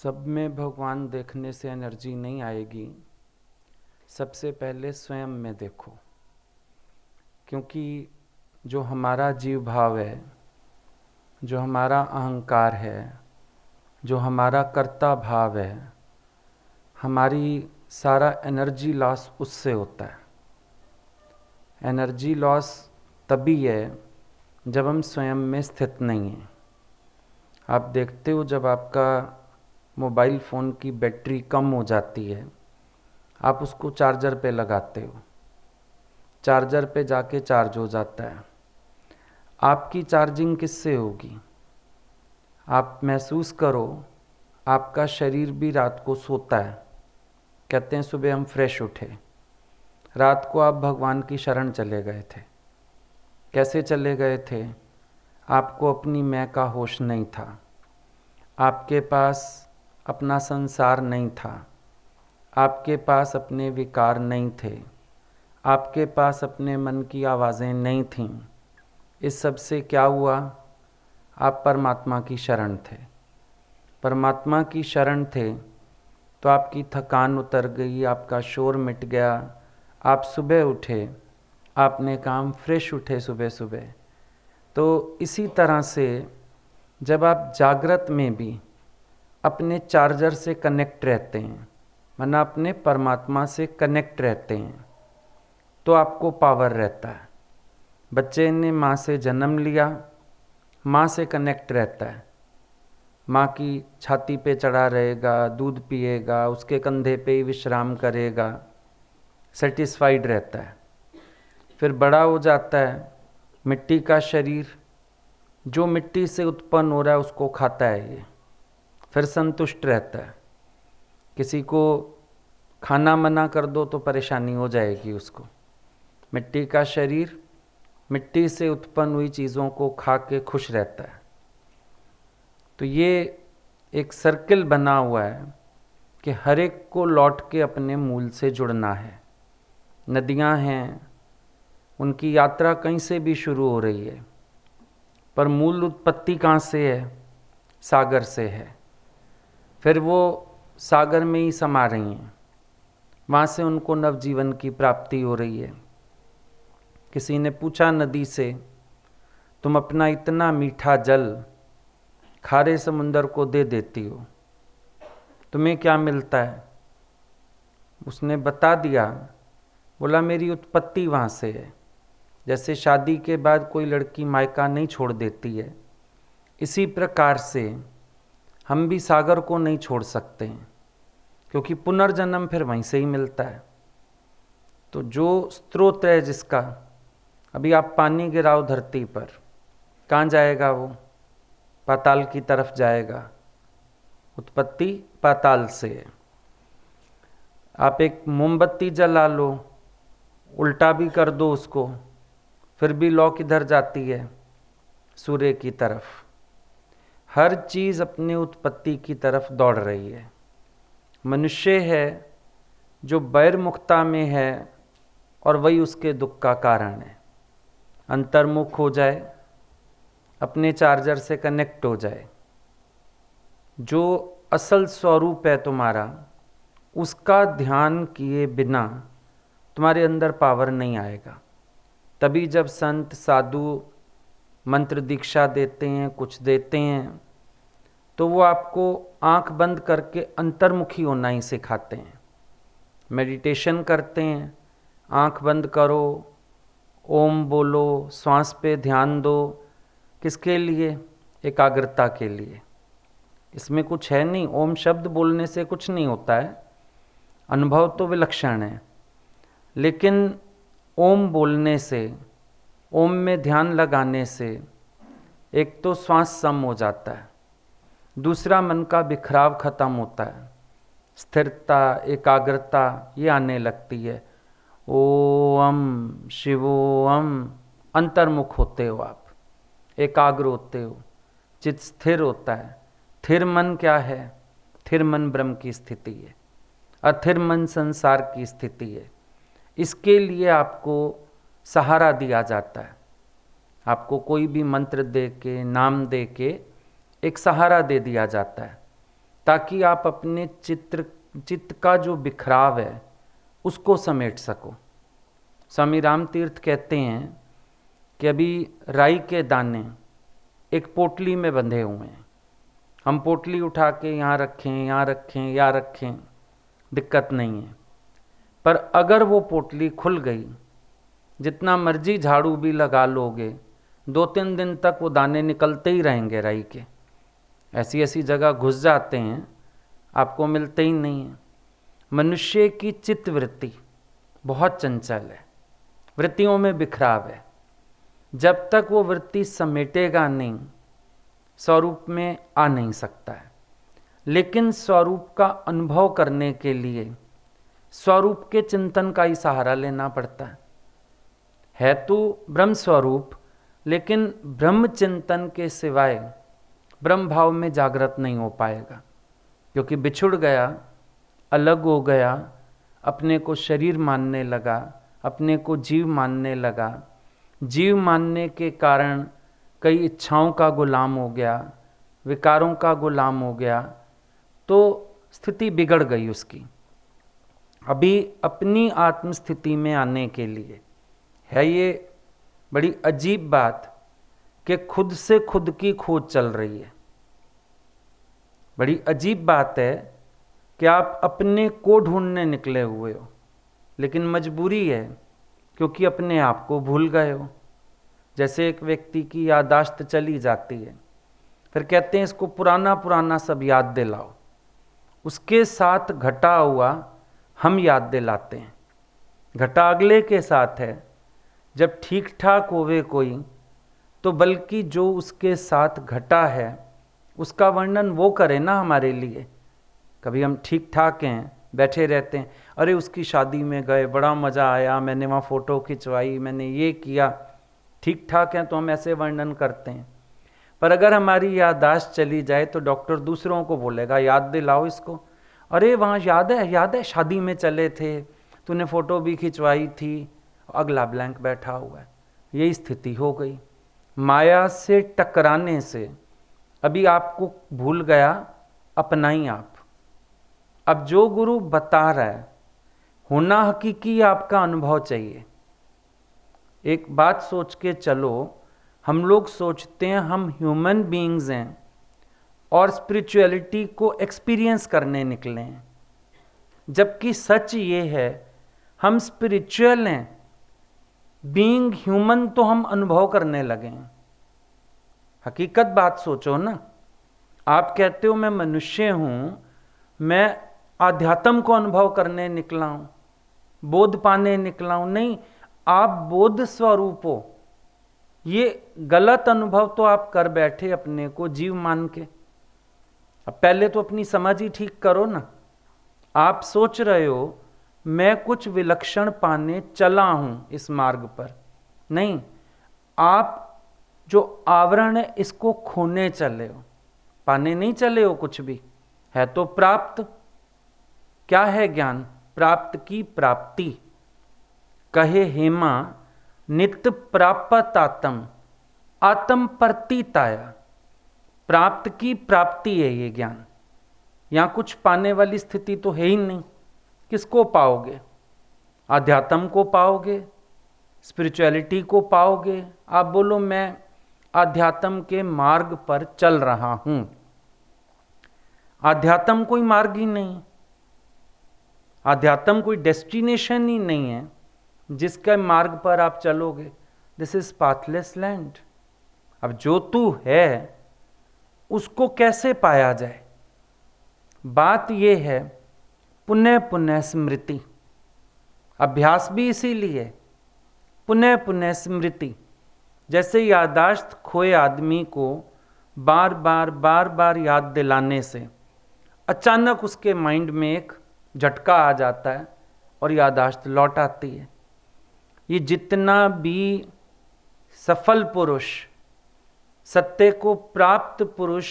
सब में भगवान देखने से एनर्जी नहीं आएगी। सबसे पहले स्वयं में देखो, क्योंकि जो हमारा जीव भाव है, जो हमारा अहंकार है, जो हमारा कर्ता भाव है, हमारी सारा एनर्जी लॉस उससे होता है। एनर्जी लॉस तभी है जब हम स्वयं में स्थित नहीं हैं। आप देखते हो जब आपका मोबाइल फ़ोन की बैटरी कम हो जाती है, आप उसको चार्जर पे लगाते हो, चार्जर पे जाके चार्ज हो जाता है। आपकी चार्जिंग किससे होगी? आप महसूस करो, आपका शरीर भी रात को सोता है। कहते हैं सुबह हम फ्रेश उठे, रात को आप भगवान की शरण चले गए थे। कैसे चले गए थे? आपको अपनी मैं का होश नहीं था, आपके पास अपना संसार नहीं था, आपके पास अपने विकार नहीं थे, आपके पास अपने मन की आवाज़ें नहीं थीं। इस सब से क्या हुआ? आप परमात्मा की शरण थे। परमात्मा की शरण थे तो आपकी थकान उतर गई, आपका शोर मिट गया, आप सुबह उठे, आपने काम फ्रेश उठे सुबह सुबह। तो इसी तरह से जब आप जागृत में भी अपने चार्जर से कनेक्ट रहते हैं, माना अपने परमात्मा से कनेक्ट रहते हैं, तो आपको पावर रहता है। बच्चे ने माँ से जन्म लिया, माँ से कनेक्ट रहता है, माँ की छाती पे चढ़ा रहेगा, दूध पिएगा, उसके कंधे पे ही विश्राम करेगा, सेटिस्फाइड रहता है। फिर बड़ा हो जाता है, मिट्टी का शरीर, जो मिट्टी से उत्पन्न हो रहा है उसको खाता है ये, फिर संतुष्ट रहता है। किसी को खाना मना कर दो तो परेशानी हो जाएगी उसको। मिट्टी का शरीर मिट्टी से उत्पन्न हुई चीज़ों को खा के खुश रहता है। तो ये एक सर्किल बना हुआ है कि हर एक को लौट के अपने मूल से जुड़ना है। नदियाँ हैं, उनकी यात्रा कहीं से भी शुरू हो रही है, पर मूल उत्पत्ति कहाँ से है? सागर से है। फिर वो सागर में ही समा रही हैं, वहाँ से उनको नवजीवन की प्राप्ति हो रही है। किसी ने पूछा नदी से, तुम अपना इतना मीठा जल खारे समुंदर को दे देती हो, तुम्हें क्या मिलता है? उसने बता दिया, बोला मेरी उत्पत्ति वहाँ से है। जैसे शादी के बाद कोई लड़की मायका नहीं छोड़ देती है, इसी प्रकार से हम भी सागर को नहीं छोड़ सकते हैं, क्योंकि पुनर्जन्म फिर वहीं से ही मिलता है। तो जो स्रोत है जिसका, अभी आप पानी गिराओ धरती पर, कहाँ जाएगा वो? पाताल की तरफ जाएगा। उत्पत्ति पाताल से है। आप एक मोमबत्ती जला लो, उल्टा भी कर दो उसको, फिर भी लौ किधर जाती है? सूर्य की तरफ। हर चीज़ अपने उत्पत्ति की तरफ दौड़ रही है। मनुष्य है जो बहिर्मुखता में है और वही उसके दुख का कारण है। अंतर्मुख हो जाए, अपने चार्जर से कनेक्ट हो जाए, जो असल स्वरूप है तुम्हारा, उसका ध्यान किए बिना तुम्हारे अंदर पावर नहीं आएगा। तभी जब संत साधु मंत्र दीक्षा देते हैं, कुछ देते हैं, तो वो आपको आंख बंद करके अंतर्मुखी होना ही सिखाते हैं। मेडिटेशन करते हैं, आंख बंद करो, ओम बोलो, श्वास पे ध्यान दो। किसके लिए? एकाग्रता के लिए। इसमें कुछ है नहीं, ओम शब्द बोलने से कुछ नहीं होता है, अनुभव तो विलक्षण है, लेकिन ओम बोलने से, ओम में ध्यान लगाने से एक तो श्वास सम हो जाता है, दूसरा मन का बिखराव खत्म होता है, स्थिरता, एकाग्रता ये आने लगती है। ओम शिवोम, अंतर्मुख होते हो आप, एकाग्र होते हो, चित्त स्थिर होता है। स्थिर मन क्या है? स्थिर मन ब्रह्म की स्थिति है, अथिर मन संसार की स्थिति है। इसके लिए आपको सहारा दिया जाता है। आपको कोई भी मंत्र दे के, नाम दे के एक सहारा दे दिया जाता है ताकि आप अपने चित्त का जो बिखराव है उसको समेट सको। स्वामी राम तीर्थ कहते हैं कि अभी राई के दाने एक पोटली में बंधे हुए हैं, हम पोटली उठा के यहाँ रखें, यहाँ रखें, यहाँ रखें, दिक्कत नहीं है। पर अगर वो पोटली खुल गई, जितना मर्जी झाड़ू भी लगा लोगे, 2-3 दिन तक वो दाने निकलते ही रहेंगे राई के। ऐसी ऐसी जगह घुस जाते हैं, आपको मिलते ही नहीं हैं। मनुष्य की चित्त वृत्ति बहुत चंचल है, वृत्तियों में बिखराव है। जब तक वो वृत्ति समेटेगा नहीं, स्वरूप में आ नहीं सकता है। लेकिन स्वरूप का अनुभव करने के लिए स्वरूप के चिंतन का ही सहारा लेना पड़ता है तो ब्रह्म स्वरूप, लेकिन ब्रह्म चिंतन के सिवाय ब्रह्म भाव में जागृत नहीं हो पाएगा, क्योंकि बिछुड़ गया, अलग हो गया, अपने को शरीर मानने लगा, अपने को जीव मानने लगा। जीव मानने के कारण कई इच्छाओं का गुलाम हो गया, विकारों का गुलाम हो गया, तो स्थिति बिगड़ गई उसकी। अभी अपनी आत्मस्थिति में आने के लिए है ये बड़ी अजीब बात कि खुद से खुद की खोज चल रही है। बड़ी अजीब बात है कि आप अपने को ढूंढने निकले हुए हो, लेकिन मजबूरी है क्योंकि अपने आप को भूल गए हो। जैसे एक व्यक्ति की याददाश्त चली जाती है, फिर कहते हैं इसको पुराना पुराना सब याद दिलाओ, उसके साथ घटा हुआ हम याद दिलाते हैं। घटा अगले के साथ है, जब ठीक ठाक होवे कोई तो बल्कि जो उसके साथ घटा है उसका वर्णन वो करे ना हमारे लिए। कभी हम ठीक ठाक हैं, बैठे रहते हैं, अरे उसकी शादी में गए, बड़ा मज़ा आया, मैंने वहाँ फ़ोटो खिंचवाई, मैंने ये किया। ठीक ठाक हैं तो हम ऐसे वर्णन करते हैं। पर अगर हमारी याददाश्त चली जाए तो डॉक्टर दूसरों को बोलेगा याद दिलाओ इसको, अरे वहाँ याद है शादी में चले थे, तूने फ़ोटो भी खिंचवाई थी, अगला ब्लैंक बैठा हुआ है। यही स्थिति हो गई। माया से टकराने से अभी आपको भूल गया अपना ही आप। अब जो गुरु बता रहा है होना हकीकी आपका अनुभव चाहिए। एक बात सोच के चलो, हम लोग सोचते हैं हम ह्यूमन बीइंग्स हैं और स्पिरिचुअलिटी को एक्सपीरियंस करने निकले हैं, जबकि सच ये है हम स्पिरिचुअल हैं, बीइंग ह्यूमन तो हम अनुभव करने लगे हैं। हकीकत बात सोचो ना, आप कहते हो मैं मनुष्य हूँ, मैं आध्यात्म को अनुभव करने निकला हूँ, बोध पाने निकला हूँ। नहीं, आप बोध स्वरूप हो। ये गलत अनुभव तो आप कर बैठे अपने को जीव मान के। अब पहले तो अपनी समझ ही ठीक करो ना। आप सोच रहे हो मैं कुछ विलक्षण पाने चला हूँ इस मार्ग पर, नहीं, आप जो आवरण है इसको खोने चले हो, पाने नहीं चले हो कुछ भी। है तो प्राप्त। क्या है ज्ञान? प्राप्त की प्राप्ति। कहे हेमा नित्य प्रापत आत्म, आत्म प्रतीताया। प्राप्त की प्राप्ति है ये ज्ञान। यहाँ कुछ पाने वाली स्थिति तो है ही नहीं। किसको पाओगे? आध्यात्म को पाओगे, स्पिरिचुअलिटी को पाओगे। आप बोलो मैं आध्यात्म के मार्ग पर चल रहा हूं। आध्यात्म कोई मार्ग ही नहीं, आध्यात्म कोई डेस्टिनेशन ही नहीं है जिसके मार्ग पर आप चलोगे। This is pathless land. अब जो तू है उसको कैसे पाया जाए? बात यह है पुनः पुनः स्मृति। अभ्यास भी इसीलिए पुनः पुनः स्मृति। जैसे याददाश्त खोए आदमी को बार बार याद दिलाने से अचानक उसके माइंड में एक झटका आ जाता है और याददाश्त लौट आती है। ये जितना भी सफल पुरुष, सत्य को प्राप्त पुरुष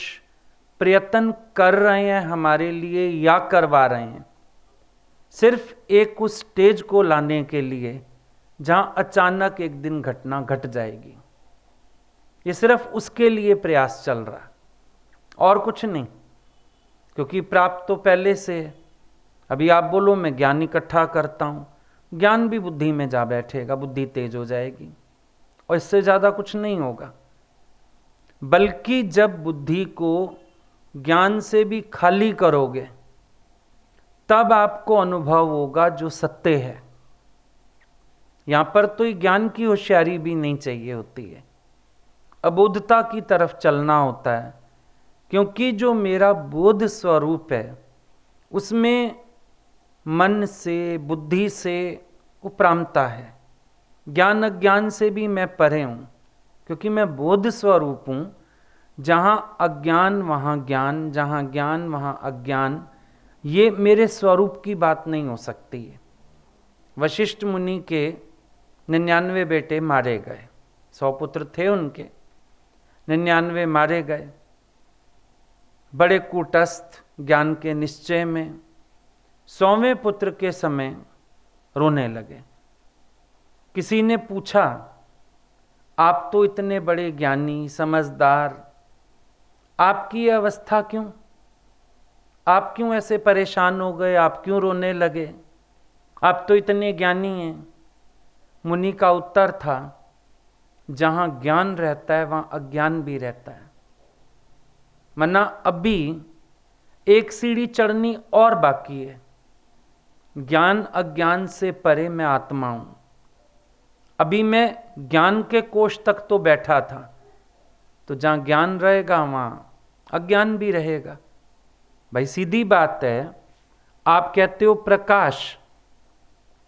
प्रयत्न कर रहे हैं हमारे लिए या करवा रहे हैं, सिर्फ एक उस स्टेज को लाने के लिए जहां अचानक एक दिन घटना घट जाएगी। ये सिर्फ उसके लिए प्रयास चल रहा है और कुछ नहीं। क्योंकि प्राप्त तो पहले से है। अभी आप बोलो मैं ज्ञान इकट्ठा करता हूँ, ज्ञान भी बुद्धि में जा बैठेगा, बुद्धि तेज हो जाएगी और इससे ज़्यादा कुछ नहीं होगा। बल्कि जब बुद्धि को ज्ञान से भी खाली करोगे तब आपको अनुभव होगा जो सत्य है। यहां पर तो ज्ञान की होशियारी भी नहीं चाहिए होती है, अबोधता की तरफ चलना होता है। क्योंकि जो मेरा बोध स्वरूप है उसमें मन से, बुद्धि से उपरामता है। ज्ञान अज्ञान से भी मैं परे हूं, क्योंकि मैं बोध स्वरूप हूं। जहां अज्ञान वहां ज्ञान, जहां ज्ञान वहां अज्ञान, ये मेरे स्वरूप की बात नहीं हो सकती है। वशिष्ठ मुनि के 99 बेटे मारे गए, 100 पुत्र थे उनके, 99 मारे गए। बड़े कूटस्थ ज्ञान के निश्चय में 100वें पुत्र के समय रोने लगे। किसी ने पूछा, आप तो इतने बड़े ज्ञानी समझदार, आपकी ये अवस्था क्यों? आप क्यों ऐसे परेशान हो गए? आप क्यों रोने लगे? आप तो इतने ज्ञानी हैं। मुनि का उत्तर था, जहां ज्ञान रहता है वहां अज्ञान भी रहता है। मना अभी एक सीढ़ी चढ़नी और बाकी है। ज्ञान अज्ञान से परे मैं आत्मा हूं। अभी मैं ज्ञान के कोष तक तो बैठा था, तो जहां ज्ञान रहेगा वहां अज्ञान भी रहेगा। भाई सीधी बात है। आप कहते हो प्रकाश,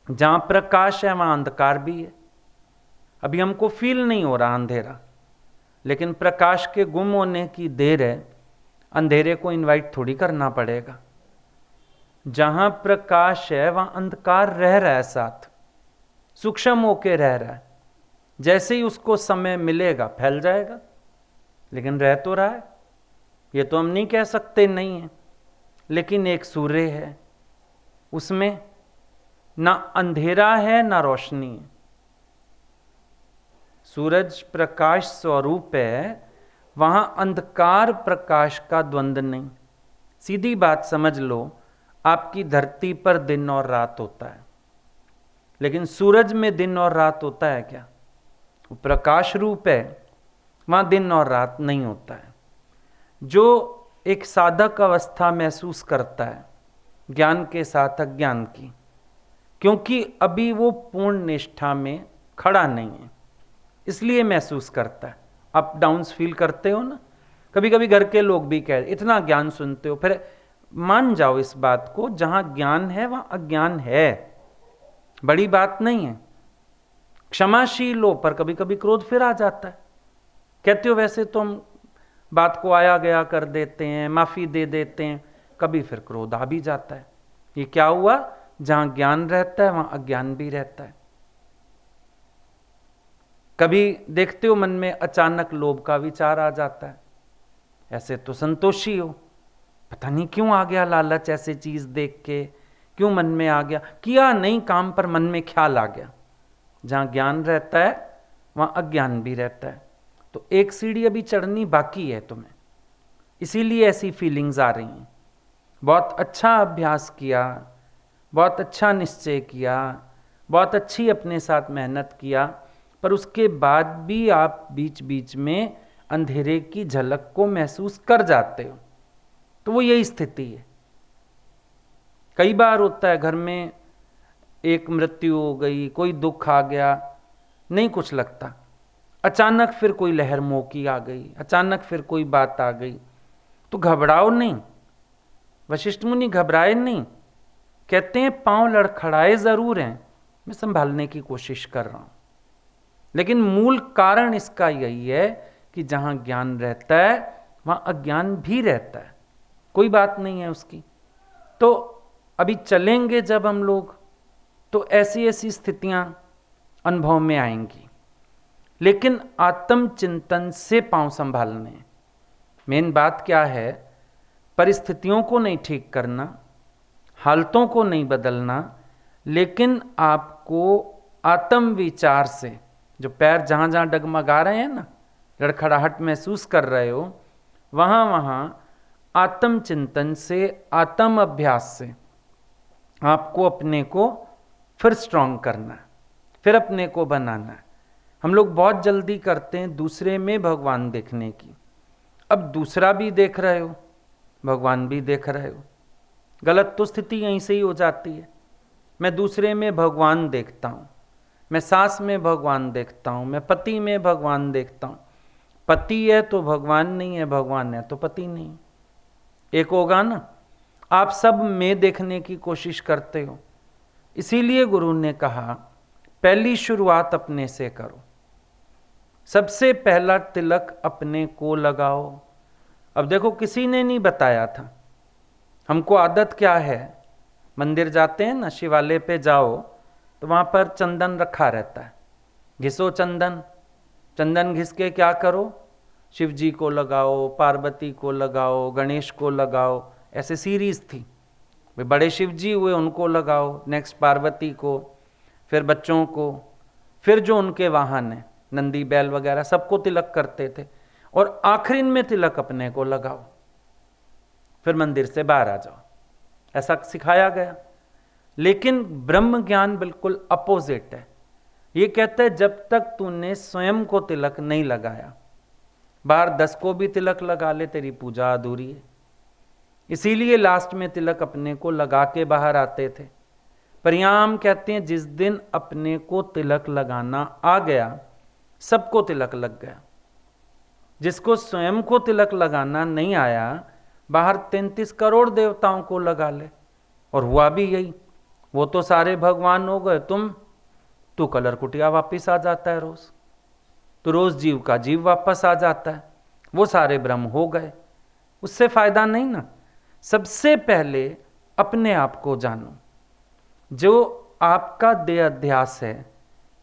जहां प्रकाश है वहां अंधकार भी है। अभी हमको फील नहीं हो रहा अंधेरा, लेकिन प्रकाश के गुम होने की देर है। अंधेरे को इनवाइट थोड़ी करना पड़ेगा। जहां प्रकाश है वहां अंधकार रह रहा है, साथ सूक्ष्म होके रह रहा है। जैसे ही उसको समय मिलेगा फैल जाएगा, लेकिन रह तो रहा है। ये तो हम नहीं कह सकते नहीं है। लेकिन एक सूर्य है, उसमें ना अंधेरा है ना रोशनी है। सूरज प्रकाश स्वरूप है, वहां अंधकार प्रकाश का द्वंद्व नहीं। सीधी बात समझ लो, आपकी धरती पर दिन और रात होता है, लेकिन सूरज में दिन और रात होता है क्या? वो प्रकाश रूप है, वहां दिन और रात नहीं होता है। जो एक साधक अवस्था महसूस करता है ज्ञान के साथ अज्ञान की, क्योंकि अभी वो पूर्ण निष्ठा में खड़ा नहीं है, इसलिए महसूस करता है। अप डाउन्स फील करते हो ना, कभी कभी घर के लोग भी कह रहे, इतना ज्ञान सुनते हो, फिर मान जाओ इस बात को, जहां ज्ञान है वहां अज्ञान है, बड़ी बात नहीं है। क्षमाशील हो, पर कभी कभी क्रोध फिर आ जाता है। कहते हो वैसे तो हम बात को आया गया कर देते हैं, माफी दे देते हैं, कभी फिर क्रोध आ भी जाता है। ये क्या हुआ? जहां ज्ञान रहता है वहां अज्ञान भी रहता है। कभी देखते हो मन में अचानक लोभ का विचार आ जाता है। ऐसे तो संतोषी हो, पता नहीं क्यों आ गया लालच, ऐसे चीज देख के क्यों मन में आ गया, किया नहीं काम पर मन में ख्याल आ गया। जहां ज्ञान रहता है वहां अज्ञान भी रहता है। तो एक सीढ़ी अभी चढ़नी बाकी है तुम्हें, इसीलिए ऐसी फीलिंग्स आ रही हैं। बहुत अच्छा अभ्यास किया, बहुत अच्छा निश्चय किया, बहुत अच्छी अपने साथ मेहनत किया, पर उसके बाद भी आप बीच बीच में अंधेरे की झलक को महसूस कर जाते हो। तो वो यही स्थिति है। कई बार होता है घर में एक मृत्यु हो गई, कोई दुख आ गया, नहीं कुछ लगता, अचानक फिर कोई लहर मोह की आ गई, अचानक फिर कोई बात आ गई, तो घबराओ नहीं। वशिष्ठ मुनि घबराए नहीं, कहते हैं पांव लड़खड़ाए जरूर हैं, मैं संभालने की कोशिश कर रहा हूं, लेकिन मूल कारण इसका यही है कि जहां ज्ञान रहता है वहां अज्ञान भी रहता है, कोई बात नहीं है उसकी। तो अभी चलेंगे जब हम लोग, तो ऐसी ऐसी स्थितियां अनुभव में आएंगी, लेकिन आत्मचिंतन से पांव संभालने। मेन बात क्या है? परिस्थितियों को नहीं ठीक करना, हालतों को नहीं बदलना, लेकिन आपको आत्म विचार से, जो पैर जहां जहां डगमगा रहे हैं ना, लड़खड़ाहट महसूस कर रहे हो, वहां वहां आत्म चिंतन से, आत्म अभ्यास से आपको अपने को फिर स्ट्रांग करना है, फिर अपने को बनाना है। हम लोग बहुत जल्दी करते हैं दूसरे में भगवान देखने की। अब दूसरा भी देख रहे हो, भगवान भी देख रहे हो, गलत तो स्थिति यहीं से ही हो जाती है। मैं दूसरे में भगवान देखता हूँ, मैं सास में भगवान देखता हूँ, मैं पति में भगवान देखता हूँ। पति है तो भगवान नहीं है, भगवान है तो पति नहीं। एक होगा ना। आप सब में देखने की कोशिश करते हो। इसीलिए गुरु ने कहा पहली शुरुआत अपने से करो, सबसे पहला तिलक अपने को लगाओ। अब देखो, किसी ने नहीं बताया था। हमको आदत क्या है, मंदिर जाते हैं ना, शिवालय पे जाओ तो वहाँ पर चंदन रखा रहता है, घिसो चंदन। चंदन घिस के क्या करो, शिव जी को लगाओ, पार्वती को लगाओ, गणेश को लगाओ, ऐसे सीरीज थी। वे बड़े शिव जी हुए उनको लगाओ, नेक्स्ट पार्वती को, फिर बच्चों को, फिर जो उनके वाहन हैं नंदी बैल वगैरह सबको तिलक करते थे, और आखिरी में तिलक अपने को लगाओ, फिर मंदिर से बाहर आ जाओ, ऐसा सिखाया गया। लेकिन ब्रह्म ज्ञान बिल्कुल अपोजिट है। ये कहता है जब तक तूने स्वयं को तिलक नहीं लगाया, बाहर 10 को भी तिलक लगा ले, तेरी पूजा अधूरी है। इसीलिए लास्ट में तिलक अपने को लगा के बाहर आते थे। पर यहां हम कहते हैं जिस दिन अपने को तिलक लगाना आ गया, सबको तिलक लग गया। जिसको स्वयं को तिलक लगाना नहीं आया, बाहर 33 करोड़ देवताओं को लगा ले, और हुआ भी यही। वो तो सारे भगवान हो गए, तू कलर कुटिया वापिस आ जाता है रोज, तो रोज जीव का जीव वापस आ जाता है। वो सारे ब्रह्म हो गए, उससे फायदा नहीं ना। सबसे पहले अपने आप को जानो। जो आपका देह अध्यास है,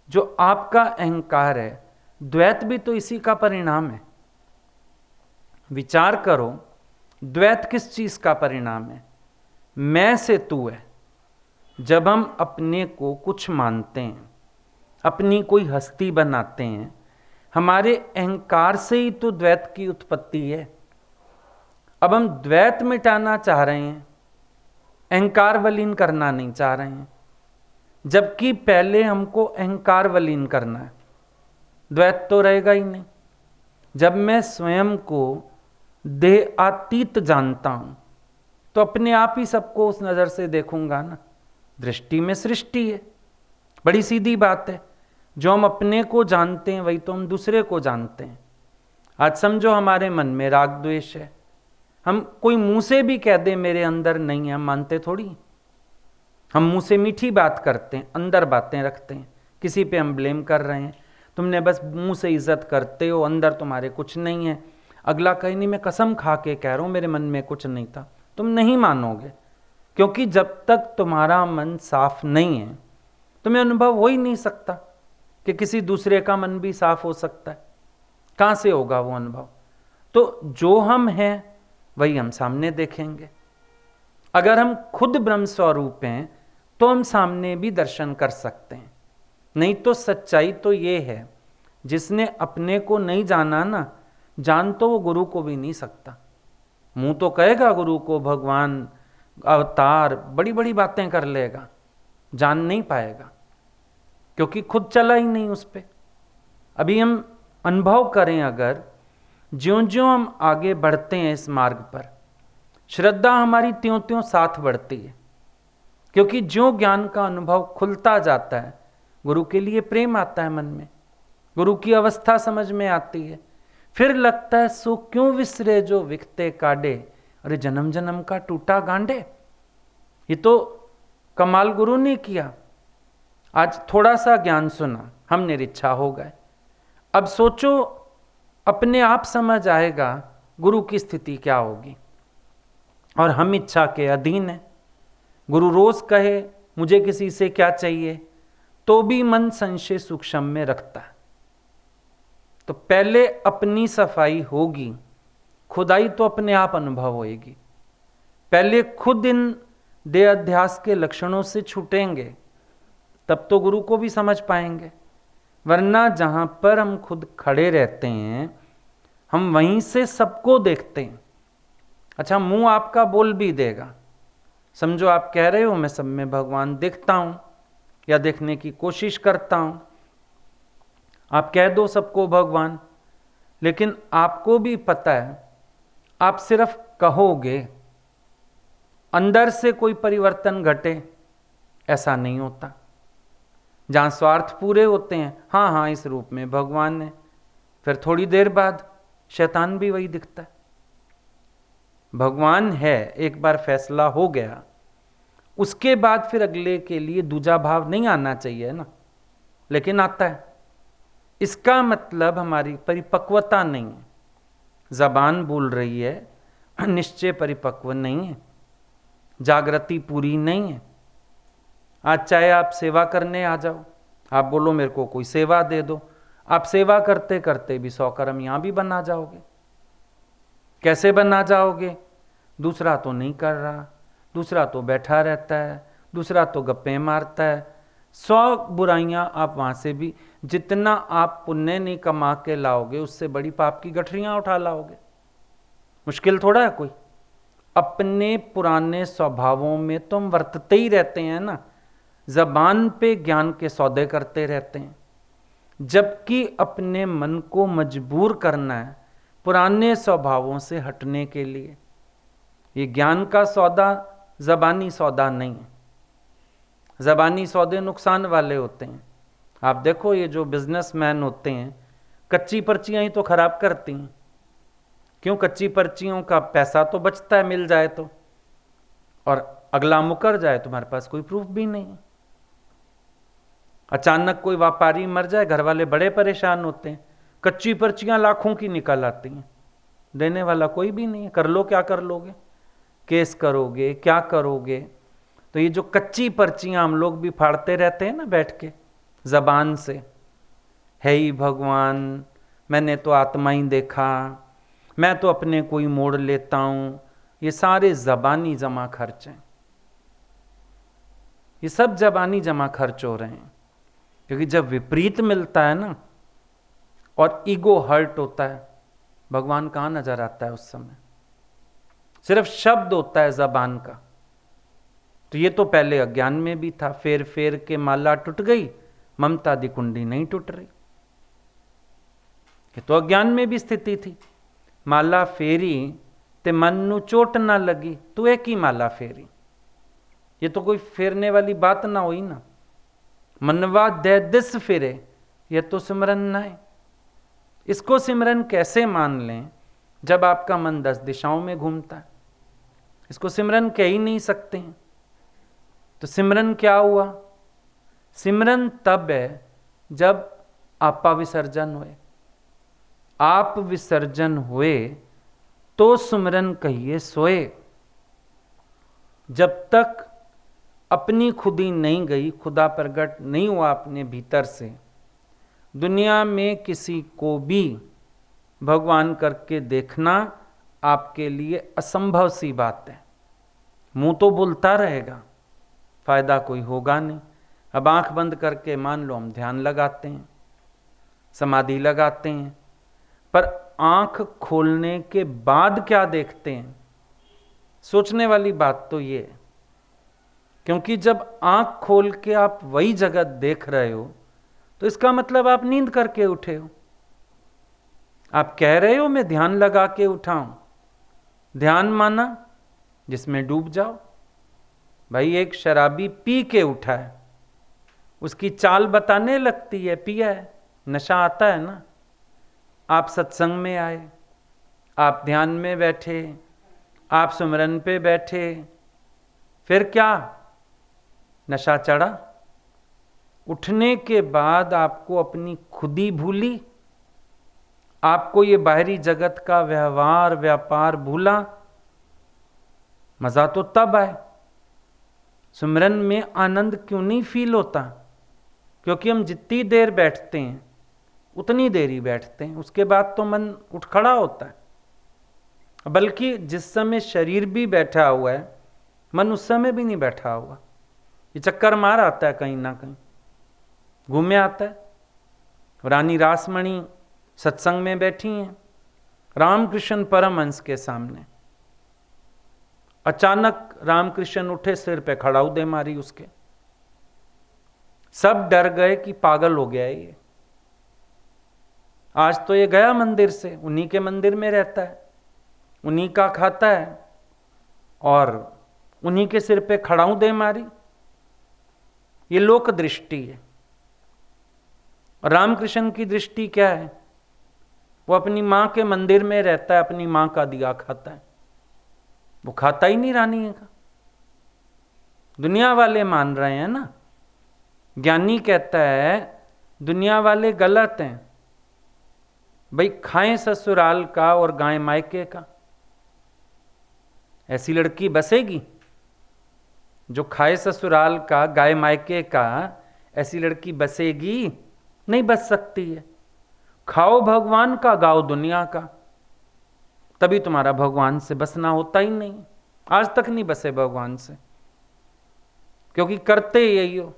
जो आपका अहंकार है, द्वैत भी तो इसी का परिणाम है। विचार करो, द्वैत किस चीज का परिणाम है? मैं से तू है। जब हम अपने को कुछ मानते हैं, अपनी कोई हस्ती बनाते हैं, हमारे अहंकार से ही तो द्वैत की उत्पत्ति है। अब हम द्वैत मिटाना चाह रहे हैं, अहंकार वलीन करना नहीं चाह रहे हैं, जबकि पहले हमको अहंकार वलीन करना है। द्वैत तो रहेगा ही नहीं। जब मैं स्वयं को देहातीत जानता हूं, तो अपने आप ही सबको उस नजर से देखूंगा ना। दृष्टि में सृष्टि है, बड़ी सीधी बात है। जो हम अपने को जानते हैं वही तो हम दूसरे को जानते हैं। आज समझो हमारे मन में राग द्वेष है, हम कोई मुंह से भी कह दे मेरे अंदर नहीं है, हम मानते थोड़ी। हम मुंह से मीठी बात करते हैं, अंदर बातें रखते हैं। किसी पे हम ब्लेम कर रहे हैं, तुमने बस मुंह से इज्जत करते हो, अंदर तुम्हारे कुछ नहीं है। अगला कहीं नहीं, मैं कसम खा के कह रहा हूं मेरे मन में कुछ नहीं था। तुम नहीं मानोगे, क्योंकि जब तक तुम्हारा मन साफ नहीं है, तुम्हें अनुभव हो ही नहीं सकता कि किसी दूसरे का मन भी साफ हो सकता है। कहां से होगा वो अनुभव? तो जो हम हैं वही हम सामने देखेंगे। अगर हम खुद ब्रह्म स्वरूप हैं तो हम सामने भी दर्शन कर सकते हैं। नहीं तो सच्चाई तो ये है, जिसने अपने को नहीं जाना ना, जान तो वो गुरु को भी नहीं सकता। मुंह तो कहेगा गुरु को, भगवान, अवतार, बड़ी बड़ी बातें कर लेगा, जान नहीं पाएगा, क्योंकि खुद चला ही नहीं उस पे। अभी हम अनुभव करें, अगर ज्यों ज्यों हम आगे बढ़ते हैं इस मार्ग पर, श्रद्धा हमारी त्यों त्यों साथ बढ़ती है। क्योंकि ज्यों ज्ञान का अनुभव खुलता जाता है, गुरु के लिए प्रेम आता है मन में, गुरु की अवस्था समझ में आती है। फिर लगता है सो क्यों विसरे जो विकते काडे, अरे जन्म जन्म का टूटा गांडे। ये तो कमाल गुरु ने किया। आज थोड़ा सा ज्ञान सुना, हम निरीक्षा हो गए। अब सोचो, अपने आप समझ आएगा गुरु की स्थिति क्या होगी। और हम इच्छा के अधीन है। गुरु रोज कहे मुझे किसी से क्या चाहिए, तो भी मन संशय सूक्ष्म में रखता है। तो पहले अपनी सफाई होगी, खुदाई तो अपने आप अनुभव होएगी। पहले खुद इन देह अध्यास के लक्षणों से छूटेंगे, तब तो गुरु को भी समझ पाएंगे। वरना जहां पर हम खुद खड़े रहते हैं, हम वहीं से सबको देखते हैं। अच्छा, मुंह आपका बोल भी देगा। समझो आप कह रहे हो मैं सब में भगवान देखता हूं या देखने की कोशिश करता हूं, आप कह दो सबको भगवान, लेकिन आपको भी पता है आप सिर्फ कहोगे, अंदर से कोई परिवर्तन घटे ऐसा नहीं होता। जहां स्वार्थ पूरे होते हैं, हाँ हाँ इस रूप में भगवान है, फिर थोड़ी देर बाद शैतान भी वही दिखता है। भगवान है, एक बार फैसला हो गया, उसके बाद फिर अगले के लिए दूजा भाव नहीं आना चाहिए ना, लेकिन आता है। इसका मतलब हमारी परिपक्वता नहीं है। जबान बोल रही है, निश्चय परिपक्व नहीं है, जागृति पूरी नहीं है। आज चाहे आप सेवा करने आ जाओ, आप बोलो मेरे को कोई सेवा दे दो, आप सेवा करते करते भी 100 कर्म यहां भी बना जाओगे। कैसे बना जाओगे? दूसरा तो नहीं कर रहा, दूसरा तो बैठा रहता है, दूसरा तो गप्पे मारता है, 100 बुराइयां आप वहां से भी, जितना आप पुण्य नहीं कमा के लाओगे उससे बड़ी पाप की गठरियां उठा लाओगे। मुश्किल थोड़ा है कोई। अपने पुराने स्वभावों में तुम वर्तते ही रहते हैं ना, जबान पे ज्ञान के सौदे करते रहते हैं, जबकि अपने मन को मजबूर करना है पुराने स्वभावों से हटने के लिए। ये ज्ञान का सौदा जबानी सौदा नहीं है। जबानी सौदे नुकसान वाले होते हैं। आप देखो ये जो बिजनेसमैन होते हैं, कच्ची पर्चियां ही तो खराब करती हैं। क्यों? कच्ची पर्चियों का पैसा तो बचता है मिल जाए तो, और अगला मुकर जाए तुम्हारे पास कोई प्रूफ भी नहीं है। अचानक कोई व्यापारी मर जाए, घर वाले बड़े परेशान होते हैं, कच्ची पर्चियां लाखों की निकल आती हैं, देने वाला कोई भी नहीं है। कर लो, क्या कर लोगे? केस करोगे, क्या करोगे? तो ये जो कच्ची पर्चियां हम लोग भी फाड़ते रहते हैं ना बैठ के जबान से, है ही भगवान, मैंने तो आत्मा ही देखा, मैं तो अपने कोई मोड़ लेता हूं, ये सारे जबानी जमा खर्च हैं। ये सब जबानी जमा खर्च हो रहे हैं, क्योंकि जब विपरीत मिलता है ना और ईगो हर्ट होता है, भगवान कहां नजर आता है उस समय? सिर्फ शब्द होता है जबान का। तो ये तो पहले अज्ञान में भी था, फेर फेर के माला टूट गई, ममता दी कुंडी नहीं टूट रही। ये तो अज्ञान में भी स्थिति थी। माला फेरी ते मन नू चोट ना लगी, तू एक ही माला फेरी। ये तो कोई फेरने वाली बात ना हुई ना। मनवा दे दिस फिरे, ये तो सिमरन ना है। इसको सिमरन कैसे मान लें जब आपका मन 10 दिशाओं में घूमता है? इसको सिमरन कह ही नहीं सकते हैं। तो सिमरन क्या हुआ? सिमरन तब है जब आपा विसर्जन हुए। आप विसर्जन हुए तो सिमरन कहिए सोए। जब तक अपनी खुदी नहीं गई, खुदा प्रगट नहीं हुआ अपने भीतर से, दुनिया में किसी को भी भगवान करके देखना आपके लिए असंभव सी बात है। मुंह तो बोलता रहेगा, फायदा कोई होगा नहीं। अब आंख बंद करके मान लो हम ध्यान लगाते हैं, समाधि लगाते हैं, पर आंख खोलने के बाद क्या देखते हैं? सोचने वाली बात तो ये है, क्योंकि जब आंख खोल के आप वही जगत देख रहे हो तो इसका मतलब आप नींद करके उठे हो। आप कह रहे हो मैं ध्यान लगा के उठाऊं। ध्यान माना जिसमें डूब जाओ। भाई एक शराबी पी के उठा है, उसकी चाल बताने लगती है पिया है, नशा आता है ना। आप सत्संग में आए, आप ध्यान में बैठे, आप सुमरन पे बैठे, फिर क्या? नशा चढ़ा। उठने के बाद आपको अपनी खुदी भूली, आपको ये बाहरी जगत का व्यवहार व्यापार भूला। मजा तो तब आए। सुमरन में आनंद क्यों नहीं फील होता? क्योंकि हम जितनी देर बैठते हैं उतनी देर ही बैठते हैं, उसके बाद तो मन उठ खड़ा होता है। बल्कि जिस समय शरीर भी बैठा हुआ है, मन उस समय भी नहीं बैठा हुआ। ये चक्कर मार आता है कहीं ना कहीं, घूमे आता है। रानी रासमणी सत्संग में बैठी हैं रामकृष्ण परमहंस के सामने, अचानक रामकृष्ण उठे, सिर पे खड़ाऊ दे मारी उसके। सब डर गए कि पागल हो गया है ये। आज तो ये गया मंदिर से, उन्हीं के मंदिर में रहता है, उन्हीं का खाता है, और उन्हीं के सिर पे खड़ाऊ दे मारी। ये लोक दृष्टि है। रामकृष्ण की दृष्टि क्या है? वो अपनी मां के मंदिर में रहता है, अपनी मां का दिया खाता है, वो खाता ही नहीं रानी का। दुनिया वाले मान रहे हैं ना। ज्ञानी कहता है दुनिया वाले गलत हैं भाई, खाएं ससुराल का और गाएं मायके का। ऐसी लड़की बसेगी जो खाए ससुराल का गाय मायके का? ऐसी लड़की बसेगी? नहीं बस सकती है। खाओ भगवान का, गाओ दुनिया का, तभी तुम्हारा भगवान से बसना होता ही नहीं। आज तक नहीं बसे भगवान से, क्योंकि करते यही हो।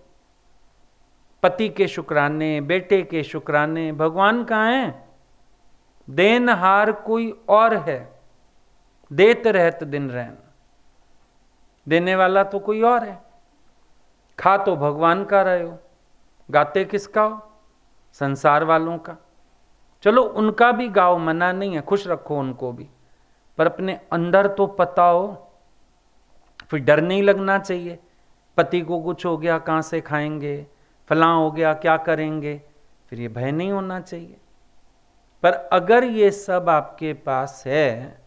पति के शुक्राने, बेटे के शुक्राने, भगवान कहाँ हैं? देनहार कोई और है, देत रहत दिन रहन। देने वाला तो कोई और है। खा तो भगवान का रहे हो, गाते किसका हो? संसार वालों का। चलो उनका भी गाओ, मना नहीं है, खुश रखो उनको भी, पर अपने अंदर तो पता हो। फिर डर नहीं लगना चाहिए, पति को कुछ हो गया कहाँ से खाएंगे, फलां हो गया क्या करेंगे, फिर ये भय नहीं होना चाहिए। पर अगर ये सब आपके पास है